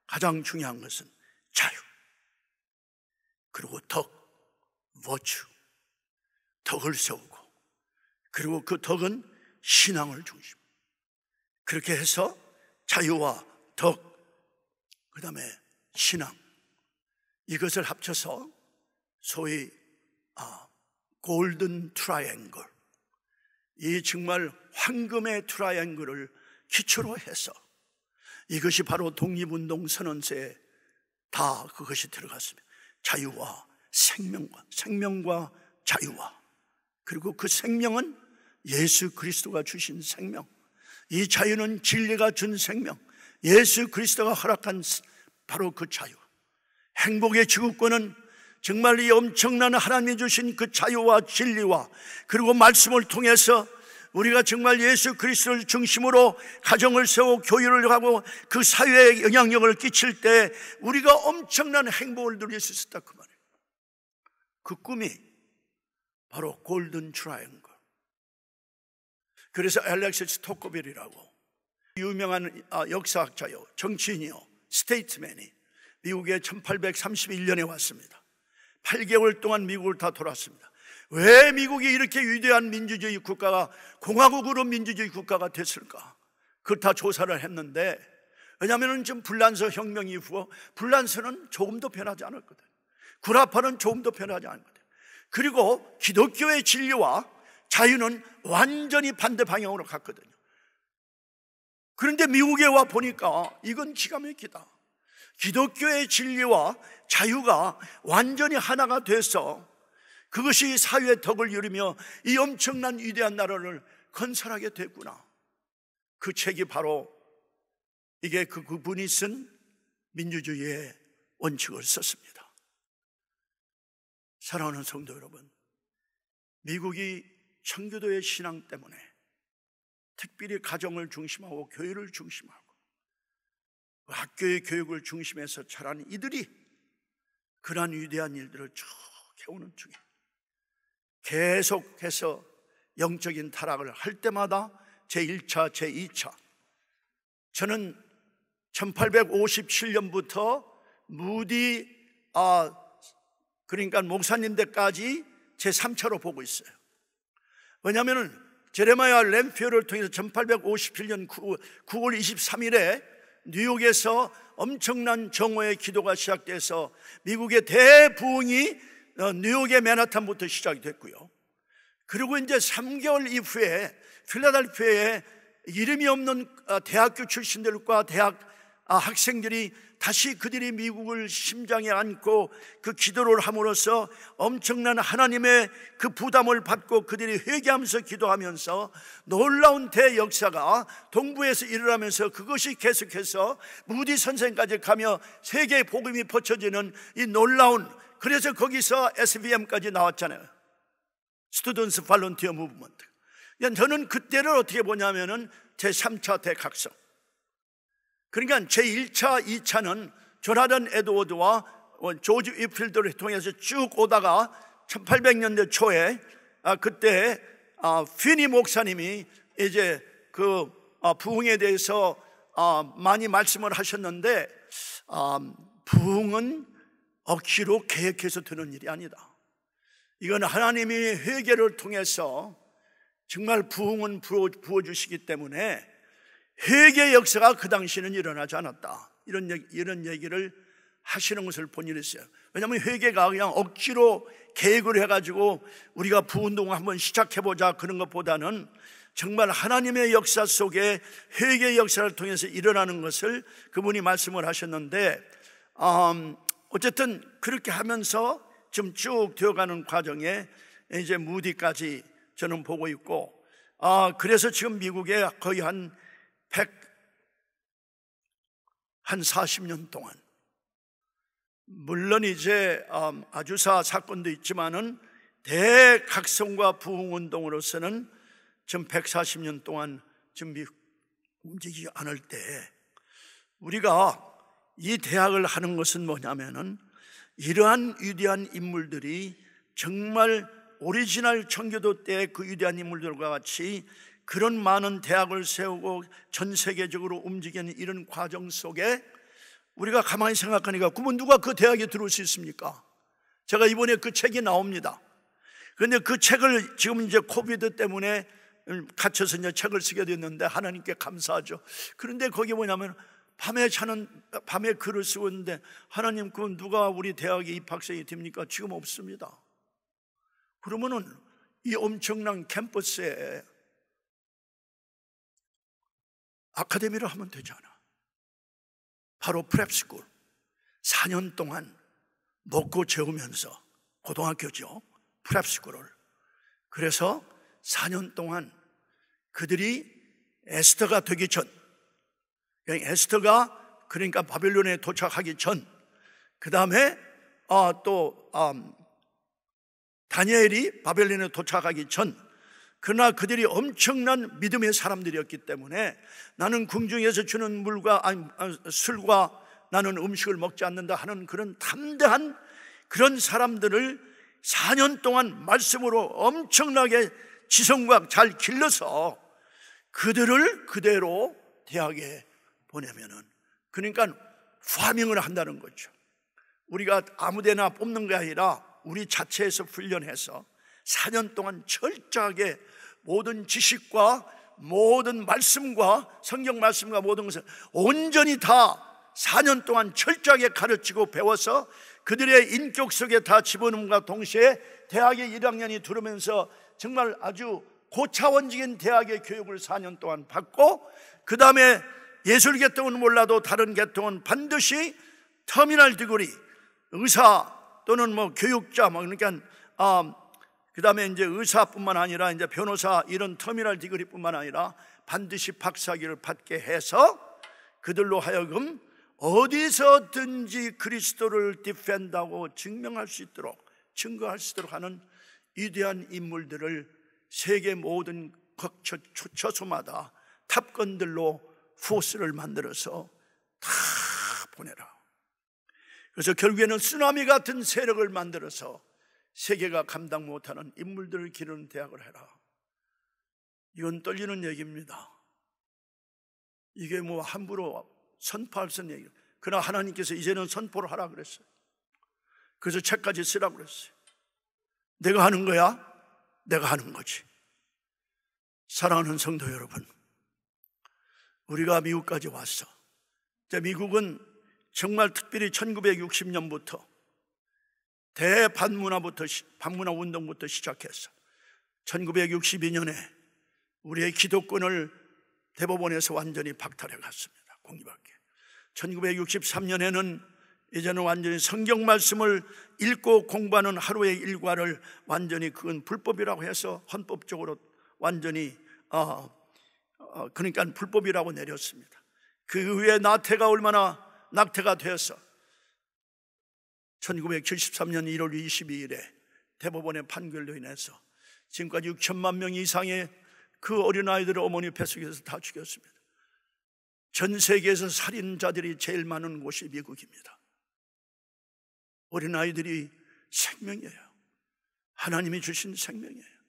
가장 중요한 것은 자유, 그리고 덕, 버추, 덕을 세우고, 그리고 그 덕은 신앙을 중심, 그렇게 해서 자유와 덕, 그 다음에 신앙, 이것을 합쳐서 소위 골든 트라이앵글, 이 정말 황금의 트라이앵글을 기초로 해서, 이것이 바로 독립운동 선언서에 다 그것이 들어갔습니다. 자유와 생명과, 생명과 자유와, 그리고 그 생명은 예수 그리스도가 주신 생명, 이 자유는 진리가 준 생명, 예수 그리스도가 허락한 바로 그 자유, 행복의 지구권은 정말 이 엄청난 하나님이 주신 그 자유와 진리와, 그리고 말씀을 통해서 우리가 정말 예수 그리스도를 중심으로 가정을 세우고 교회를 하고 그 사회에 영향력을 끼칠 때 우리가 엄청난 행복을 누릴 수 있었다, 그 말이에요. 그 꿈이 바로 골든 트라이앵글. 그래서 알렉시스 토커벨이라고 유명한 역사학자요, 정치인이요, 스테이트맨이 미국에 1831년에 왔습니다. 8개월 동안 미국을 다 돌았습니다. 왜 미국이 이렇게 위대한 민주주의 국가가 공화국으로 민주주의 국가가 됐을까? 그걸 다 조사를 했는데, 왜냐하면 지금 불란서 혁명 이후 불란서는 조금도 변하지 않았거든. 구라파는 조금도 변하지 않았거든. 그리고 기독교의 진리와 자유는 완전히 반대 방향으로 갔거든요. 그런데 미국에 와 보니까 이건 기가 막히다. 기독교의 진리와 자유가 완전히 하나가 돼서 그것이 사회의 덕을 이루며 이 엄청난 위대한 나라를 건설하게 됐구나. 그 책이 바로 이게 그분이 쓴 민주주의의 원칙을 썼습니다. 사랑하는 성도 여러분, 미국이 청교도의 신앙 때문에 특별히 가정을 중심하고 교회를 중심하고 학교의 교육을 중심해서 자란 이들이 그러한 위대한 일들을 쭉 해오는 중에 계속해서 영적인 타락을 할 때마다 제1차, 제2차, 저는 1857년부터 무디 그러니까 목사님 때까지 제3차로 보고 있어요. 왜냐하면 제레마야 램피어를 통해서 1857년 9월 23일에 뉴욕에서 엄청난 정오의 기도가 시작돼서 미국의 대부흥이 뉴욕의 맨하탄부터 시작이 됐고요. 그리고 이제 3개월 이후에 필라델피아에 이름이 없는 대학교 출신들과 대학 학생들이 다시 그들이 미국을 심장에 안고 그 기도를 함으로써 엄청난 하나님의 그 부담을 받고 그들이 회개하면서 기도하면서 놀라운 대역사가 동부에서 일어나면서 그것이 계속해서 무디 선생까지 가며 세계의 복음이 퍼쳐지는 이 놀라운, 그래서 거기서 SBM까지 나왔잖아요. 스튜던트 발런티어 무브먼트. 저는 그때를 어떻게 보냐면은 제3차 대각성. 그러니까 제1차, 2차는 조나단 에드워드와 조지 위필드를 통해서 쭉 오다가 1800년대 초에 그때 피니 목사님이 이제 그 부흥에 대해서 많이 말씀을 하셨는데, 부흥은 억지로 계획해서 되는 일이 아니다. 이건 하나님이 회개를 통해서 정말 부흥은 부어주시기 때문에 회개 역사가 그 당시에는 일어나지 않았다. 이런 얘기를 하시는 것을 본 일이 있어요. 왜냐하면 회개가 그냥 억지로 계획을 해가지고 우리가 부운동을 한번 시작해보자 그런 것보다는 정말 하나님의 역사 속에 회개 역사를 통해서 일어나는 것을 그분이 말씀을 하셨는데, 어쨌든 그렇게 하면서 지금 쭉 되어가는 과정에 이제 무디까지 저는 보고 있고, 그래서 지금 미국에 거의 한 40년 동안, 물론 이제 아주사 사건도 있지만은 대각성과 부흥운동으로서는 지금 140년 동안 지금 미국 움직이지 않을 때 우리가 이 대학을 하는 것은 뭐냐면은 이러한 위대한 인물들이 정말 오리지널 청교도 때 그 위대한 인물들과 같이 그런 많은 대학을 세우고 전 세계적으로 움직이는 이런 과정 속에 우리가 가만히 생각하니까 그러면 누가 그 대학에 들어올 수 있습니까? 제가 이번에 그 책이 나옵니다. 그런데 그 책을 지금 이제 코비드 때문에 갇혀서 이제 책을 쓰게 됐는데 하나님께 감사하죠. 그런데 거기 뭐냐면 밤에 글을 쓰고 있는데, 하나님 그 누가 우리 대학에 입학생이 됩니까? 지금 없습니다. 그러면은 이 엄청난 캠퍼스에 아카데미를 하면 되잖아. 바로 프랩스쿨 4년 동안 먹고 재우면서, 고등학교죠, 프랩스쿨을. 그래서 4년 동안 그들이 에스더가 되기 전, 에스더가 그러니까 바벨론에 도착하기 전, 그 다음에 또 다니엘이 바벨론에 도착하기 전, 그러나 그들이 엄청난 믿음의 사람들이었기 때문에 나는 궁중에서 주는 술과 나는 음식을 먹지 않는다 하는 그런 담대한 그런 사람들을 4년 동안 말씀으로 엄청나게 지성과 잘 길러서 그들을 그대로 대학에 보내면은, 그러니까 파밍을 한다는 거죠. 우리가 아무데나 뽑는 게 아니라 우리 자체에서 훈련해서 4년 동안 철저하게 모든 지식과 모든 말씀과 성경 말씀과 모든 것을 온전히 다 4년 동안 철저하게 가르치고 배워서 그들의 인격 속에 다 집어넣음과 동시에 대학의 1학년이 들어오면서 정말 아주 고차원적인 대학의 교육을 4년 동안 받고, 그 다음에 예술 계통은 몰라도 다른 계통은 반드시 터미널 디그리, 의사 또는 뭐 교육자, 뭐 그러니까 그 다음에 이제 의사뿐만 아니라 이제 변호사, 이런 터미널 디그리뿐만 아니라 반드시 박사학위를 받게 해서 그들로 하여금 어디서든지 그리스도를 디펜드하고 증명할 수 있도록, 증거할 수 있도록 하는 위대한 인물들을 세계 모든 처소마다 탑건들로 포스를 만들어서 다 보내라. 그래서 결국에는 쓰나미 같은 세력을 만들어서 세계가 감당 못하는 인물들을 기르는 대학을 해라. 이건 떨리는 얘기입니다. 이게 뭐 함부로 선포할 수 있는 얘기예요. 그러나 하나님께서 이제는 선포를 하라 그랬어요. 그래서 책까지 쓰라고 그랬어요. 내가 하는 거야? 내가 하는 거지. 사랑하는 성도 여러분, 우리가 미국까지 왔어. 미국은 정말 특별히 1960년부터 반문화 운동부터 시작해서 1962년에 우리의 기독권을 대법원에서 완전히 박탈해 갔습니다. 공립학교. 1963년에는 이제는 완전히 성경 말씀을 읽고 공부하는 하루의 일과를 완전히 그건 불법이라고 해서 헌법적으로 완전히 그러니까 불법이라고 내렸습니다. 그 후에 낙태가 되어서 1973년 1월 22일에 대법원의 판결로 인해서 지금까지 6천만 명 이상의 그 어린아이들을 어머니 뱃속에서 다 죽였습니다. 전 세계에서 살인자들이 제일 많은 곳이 미국입니다. 어린아이들이 생명이에요. 하나님이 주신 생명이에요.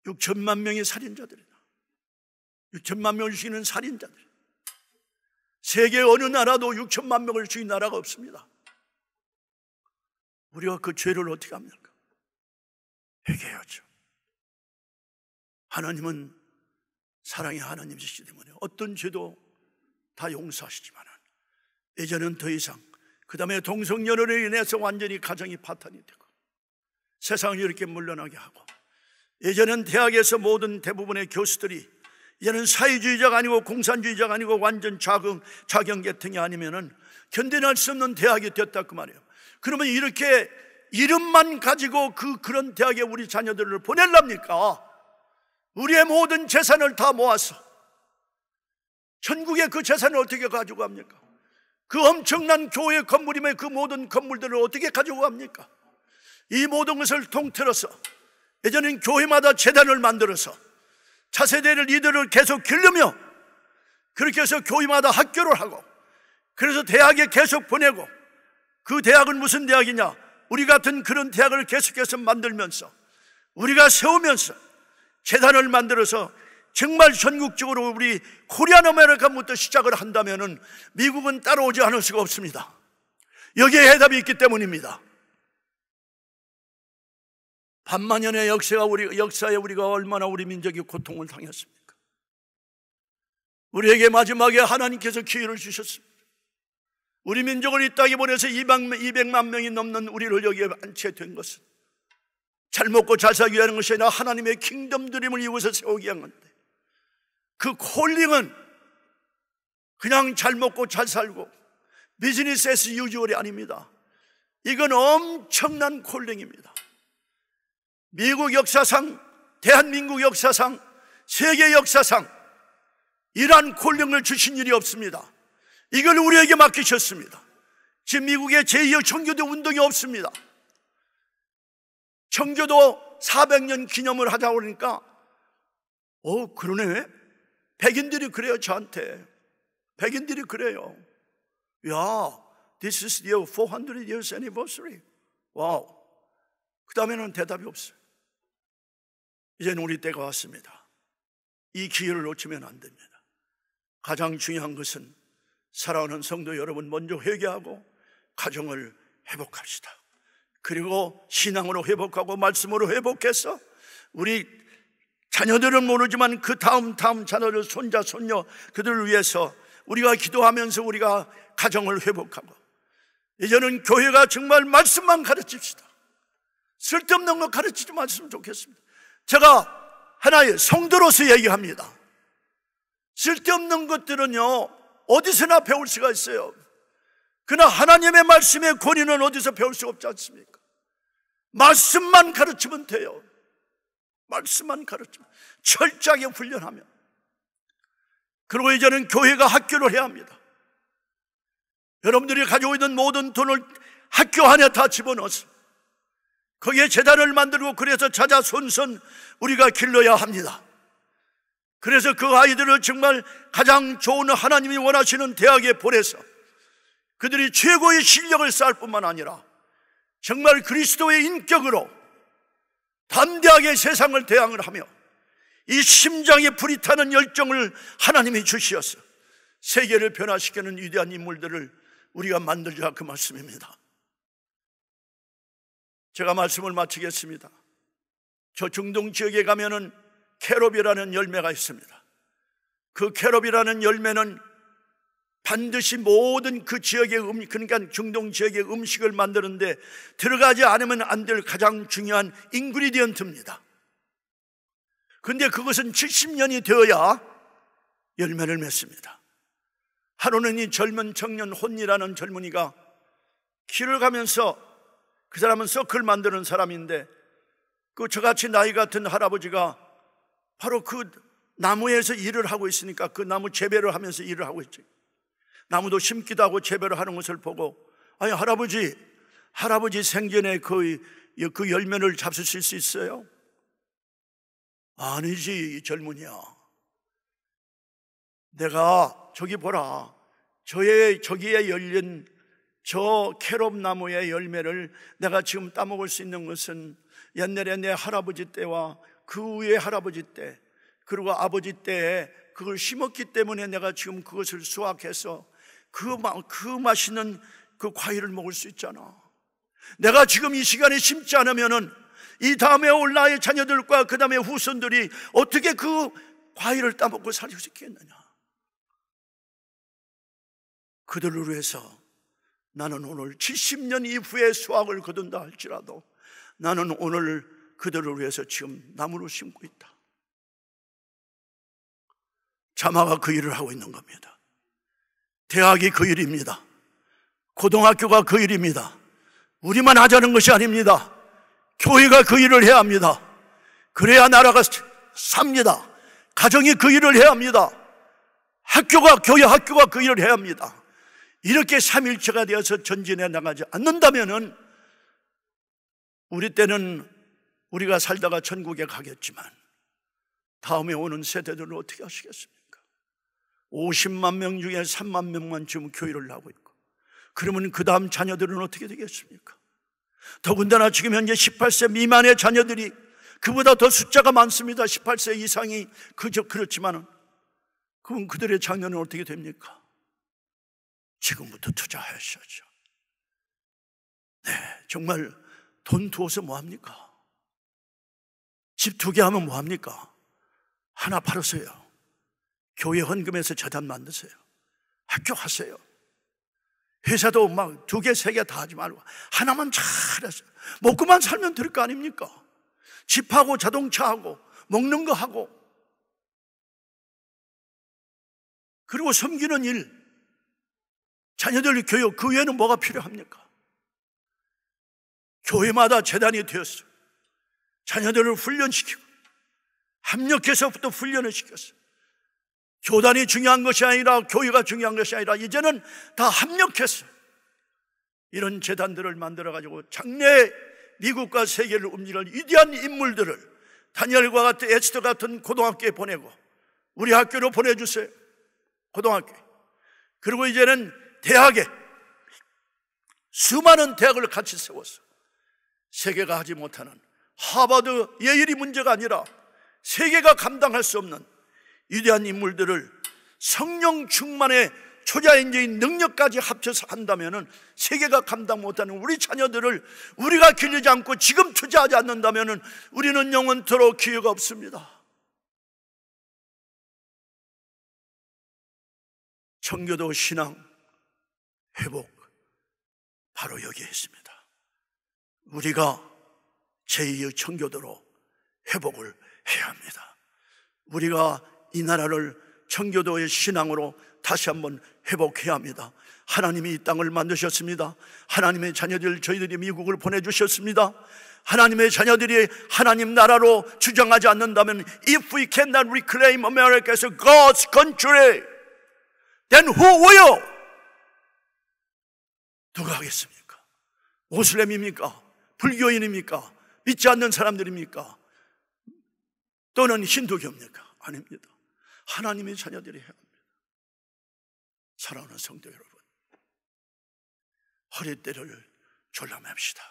6천만 명의 살인자들이다. 6천만 명을 죽이는 살인자들. 세계 어느 나라도 6천만 명을 죽인 나라가 없습니다. 우리가 그 죄를 어떻게 합니까? 회개해야죠. 하나님은 사랑의 하나님이시기 때문에 어떤 죄도 다 용서하시지만 이제는 더 이상, 그 다음에 동성연애로 인해서 완전히 가정이 파탄이 되고 세상을 이렇게 물러나게 하고, 예전엔 대학에서 모든 대부분의 교수들이 이제는 사회주의자가 아니고 공산주의자가 아니고 완전 좌경계통이 아니면은 견뎌낼 수 없는 대학이 됐다 그 말이에요. 그러면 이렇게 이름만 가지고 그런 대학에 우리 자녀들을 보낼랍니까? 우리의 모든 재산을 다 모아서 전국의 그 재산을 어떻게 가지고 갑니까? 그 엄청난 교회 건물이면 그 모든 건물들을 어떻게 가지고 갑니까? 이 모든 것을 통틀어서 예전엔 교회마다 재단을 만들어서 차세대를 이들을 계속 기르며 그렇게 해서 교회마다 학교를 하고, 그래서 대학에 계속 보내고, 그 대학은 무슨 대학이냐? 우리 같은 그런 대학을 계속해서 만들면서 우리가 세우면서 재단을 만들어서 정말 전국적으로 우리 코리안 아메리칸부터 시작을 한다면은 미국은 따라오지 않을 수가 없습니다. 여기에 해답이 있기 때문입니다. 반만년의 역사에 우리가 얼마나 우리 민족이 고통을 당했습니까? 우리에게 마지막에 하나님께서 기회를 주셨습니다. 우리 민족을 이 땅에 보내서 200만 명이 넘는 우리를 여기에 안치된 것은 잘 먹고 잘 살기 위한 것이 아니라 하나님의 킹덤 드림을 이루어서 세우기 위한 건데, 그 콜링은 그냥 잘 먹고 잘 살고 비즈니스 에스 유주얼이 아닙니다. 이건 엄청난 콜링입니다. 미국 역사상, 대한민국 역사상, 세계 역사상 이러한 콜링을 주신 일이 없습니다. 이걸 우리에게 맡기셨습니다. 지금 미국에 제2의 청교도 운동이 없습니다. 청교도 400년 기념을 하자고 그러니까 그러네. 백인들이 그래요. 저한테 백인들이 그래요. 야, this is your 400 years anniversary. 와우. 그 다음에는 대답이 없어요. 이제는 우리 때가 왔습니다. 이 기회를 놓치면 안 됩니다. 가장 중요한 것은 사랑하는 성도 여러분, 먼저 회개하고 가정을 회복합시다. 그리고 신앙으로 회복하고 말씀으로 회복해서 우리 자녀들은 모르지만 그 다음 자녀들, 손자, 손녀, 그들을 위해서 우리가 기도하면서 우리가 가정을 회복하고, 이제는 교회가 정말 말씀만 가르칩시다. 쓸데없는 거 가르치지 마셨으면 좋겠습니다. 제가 하나의 성도로서 얘기합니다. 쓸데없는 것들은요, 어디서나 배울 수가 있어요. 그러나 하나님의 말씀의 권위는 어디서 배울 수 없지 않습니까? 말씀만 가르치면 돼요. 말씀만 가르치면, 철저하게 훈련하면. 그리고 이제는 교회가 학교를 해야 합니다. 여러분들이 가지고 있는 모든 돈을 학교 안에 다 집어넣어서 거기에 재단을 만들고, 그래서 자자손손 우리가 길러야 합니다. 그래서 그 아이들을 정말 가장 좋은 하나님이 원하시는 대학에 보내서 그들이 최고의 실력을 쌓을 뿐만 아니라 정말 그리스도의 인격으로 담대하게 세상을 대항을 하며 이 심장에 불이 타는 열정을 하나님이 주시어서 세계를 변화시키는 위대한 인물들을 우리가 만들자, 그 말씀입니다. 제가 말씀을 마치겠습니다. 저 중동 지역에 가면은 캐롭이라는 열매가 있습니다. 그 캐롭이라는 열매는 반드시 모든 그 지역의 그러니까 중동 지역의 음식을 만드는데 들어가지 않으면 안 될 가장 중요한 인그리디언트입니다. 그런데 그것은 70년이 되어야 열매를 맺습니다. 하루는 이 젊은 청년 혼이라는 젊은이가 길을 가면서, 그 사람은 서클 만드는 사람인데, 그 저같이 나이 같은 할아버지가 바로 그 나무에서 일을 하고 있으니까 그 나무 재배를 하면서 일을 하고 있죠. 나무도 심기도 하고 재배를 하는 것을 보고, 아니 할아버지 생전에 그 열매를 잡수실 수 있어요? 아니지, 젊은이야. 내가 저기 보라, 저기에 열린 저 캐롭 나무의 열매를 내가 지금 따먹을 수 있는 것은 옛날에 내 할아버지 때와 그 후에 할아버지 때, 그리고 아버지 때에 그걸 심었기 때문에 내가 지금 그것을 수확해서 그 맛있는 그 과일을 먹을 수 있잖아. 내가 지금 이 시간에 심지 않으면은 이 다음에 올 나의 자녀들과 그 다음에 후손들이 어떻게 그 과일을 따먹고 살릴 수 있겠느냐. 그들을 위해서 나는 오늘 70년 이후에 수확을 거둔다 할지라도 나는 오늘 그들을 위해서 지금 나무를 심고 있다. 자마가 그 일을 하고 있는 겁니다. 대학이 그 일입니다. 고등학교가 그 일입니다. 우리만 하자는 것이 아닙니다. 교회가 그 일을 해야 합니다. 그래야 나라가 삽니다. 가정이 그 일을 해야 합니다. 교회 학교가 그 일을 해야 합니다. 이렇게 삼일체가 되어서 전진해 나가지 않는다면은 우리 때는 우리가 살다가 천국에 가겠지만 다음에 오는 세대들은 어떻게 하시겠습니까? 50만 명 중에 3만 명만 지금 교회를 나오고 있고, 그러면 그 다음 자녀들은 어떻게 되겠습니까? 더군다나 지금 현재 18세 미만의 자녀들이 그보다 더 숫자가 많습니다. 18세 이상이 그렇지만은 그럼 그들의 자녀는 어떻게 됩니까? 지금부터 투자하셔야죠. 네, 정말 돈 두어서 뭐합니까? 집 2개 하면 뭐합니까? 하나 팔으세요. 교회 헌금해서 재단 만드세요. 학교 하세요. 회사도 막 2개, 3개 다 하지 말고 하나만 잘하세요. 먹고만 살면 될 거 아닙니까? 집하고 자동차하고 먹는 거 하고, 그리고 섬기는 일, 자녀들 교육, 그 외에는 뭐가 필요합니까? 교회마다 재단이 되었어요. 자녀들을 훈련시키고 합력해서부터 훈련을 시켰어요. 교단이 중요한 것이 아니라, 교회가 중요한 것이 아니라 이제는 다 합력해서 이런 재단들을 만들어가지고 장래 미국과 세계를 움직일 위대한 인물들을 다니엘과 같은 에스더 같은 고등학교에 보내고 우리 학교로 보내주세요. 고등학교. 그리고 이제는 대학에 수많은 대학을 같이 세워서 세계가 하지 못하는 하버드, 예일이 문제가 아니라 세계가 감당할 수 없는 위대한 인물들을 성령 충만의 초자연적인 능력까지 합쳐서 한다면 세계가 감당 못하는 우리 자녀들을 우리가 기르지 않고 지금 투자하지 않는다면 우리는 영원토록 기회가 없습니다. 청교도 신앙 회복, 바로 여기에 있습니다. 우리가 제2의 청교도로 회복을 해야 합니다. 우리가 이 나라를 청교도의 신앙으로 다시 한번 회복해야 합니다. 하나님이 이 땅을 만드셨습니다. 하나님의 자녀들, 저희들이 미국을 보내주셨습니다. 하나님의 자녀들이 하나님 나라로 주장하지 않는다면 If we cannot reclaim America as God's country, then who will? 누가 하겠습니까? 모슬렘입니까? 불교인입니까? 믿지 않는 사람들입니까? 또는 힌두교입니까? 아닙니다. 하나님의 자녀들이 해야 합니다. 사랑하는 성도 여러분, 허리띠를 졸라맵시다.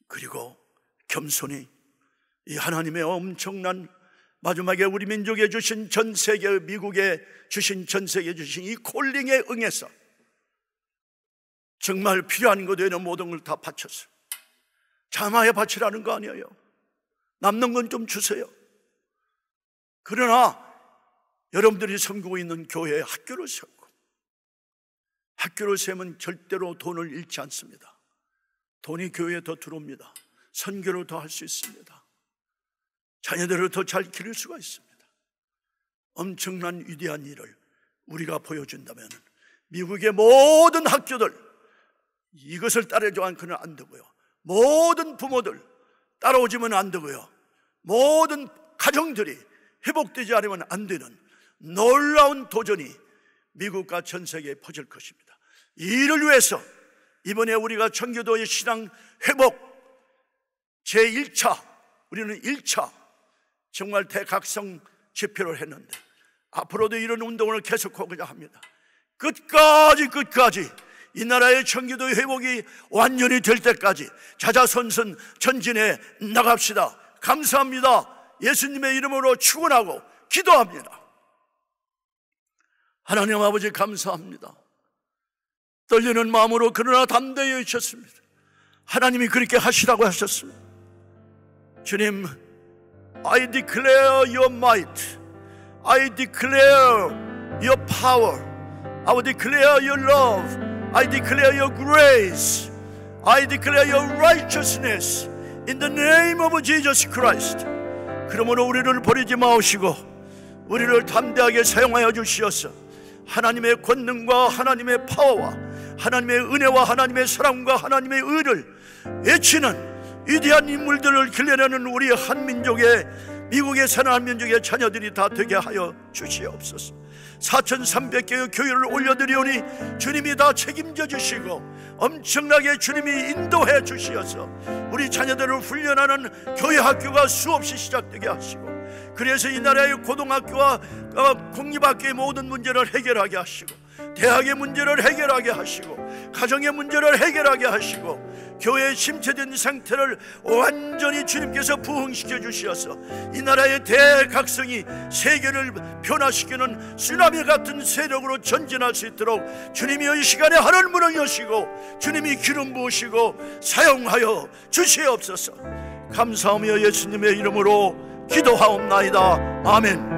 그리고 겸손히 이 하나님의 엄청난 마지막에 우리 민족에 주신 전 세계, 미국에 주신 전 세계에 주신 이 콜링에 응해서 정말 필요한 것 외에는 모든 걸 다 바쳤어요. 자마에 바치라는 거 아니에요. 남는 건 좀 주세요. 그러나 여러분들이 섬기고 있는 교회에 학교를 세우고, 학교를 세우면 절대로 돈을 잃지 않습니다. 돈이 교회에 더 들어옵니다. 선교를 더 할 수 있습니다. 자녀들을 더 잘 기를 수가 있습니다. 엄청난 위대한 일을 우리가 보여준다면 미국의 모든 학교들 이것을 따르지 않고는 안 되고요, 모든 부모들 따라오지면 안 되고요, 모든 가정들이 회복되지 않으면 안 되는 놀라운 도전이 미국과 전 세계에 퍼질 것입니다. 이 일을 위해서 이번에 우리가 청교도의 신앙 회복 제1차, 우리는 1차 정말 대각성 집회를 했는데 앞으로도 이런 운동을 계속하고자 합니다. 끝까지 이 나라의 청교도의 회복이 완전히 될 때까지 자자손손 전진해 나갑시다. 감사합니다. 예수님의 이름으로 축원하고 기도합니다. 하나님 아버지 감사합니다. 떨리는 마음으로 그러나 담대히 외쳤습니다. 하나님이 그렇게 하시라고 하셨습니다. 주님, I declare your might, I declare your power, I declare your love, I declare your grace, I declare your righteousness in the name of Jesus Christ. 그러므로 우리를 버리지 마시고 우리를 담대하게 사용하여 주시옵소서. 하나님의 권능과 하나님의 파워와 하나님의 은혜와 하나님의 사랑과 하나님의 의를 외치는 위대한 인물들을 길러내는 우리 한민족의, 미국에 사는 한민족의 자녀들이 다 되게 하여 주시옵소서. 4,300개의 교회를 올려드리오니 주님이 다 책임져 주시고 엄청나게 주님이 인도해 주시어서 우리 자녀들을 훈련하는 교회 학교가 수없이 시작되게 하시고, 그래서 이 나라의 고등학교와 공립학교의 모든 문제를 해결하게 하시고, 대학의 문제를 해결하게 하시고, 가정의 문제를 해결하게 하시고, 교회의 침체된 상태를 완전히 주님께서 부흥시켜 주시어서 이 나라의 대각성이 세계를 변화시키는 쓰나미 같은 세력으로 전진할 수 있도록 주님이 이 시간에 하늘 문을 여시고 주님이 기름 부으시고 사용하여 주시옵소서. 감사하며 예수님의 이름으로 기도하옵나이다. 아멘.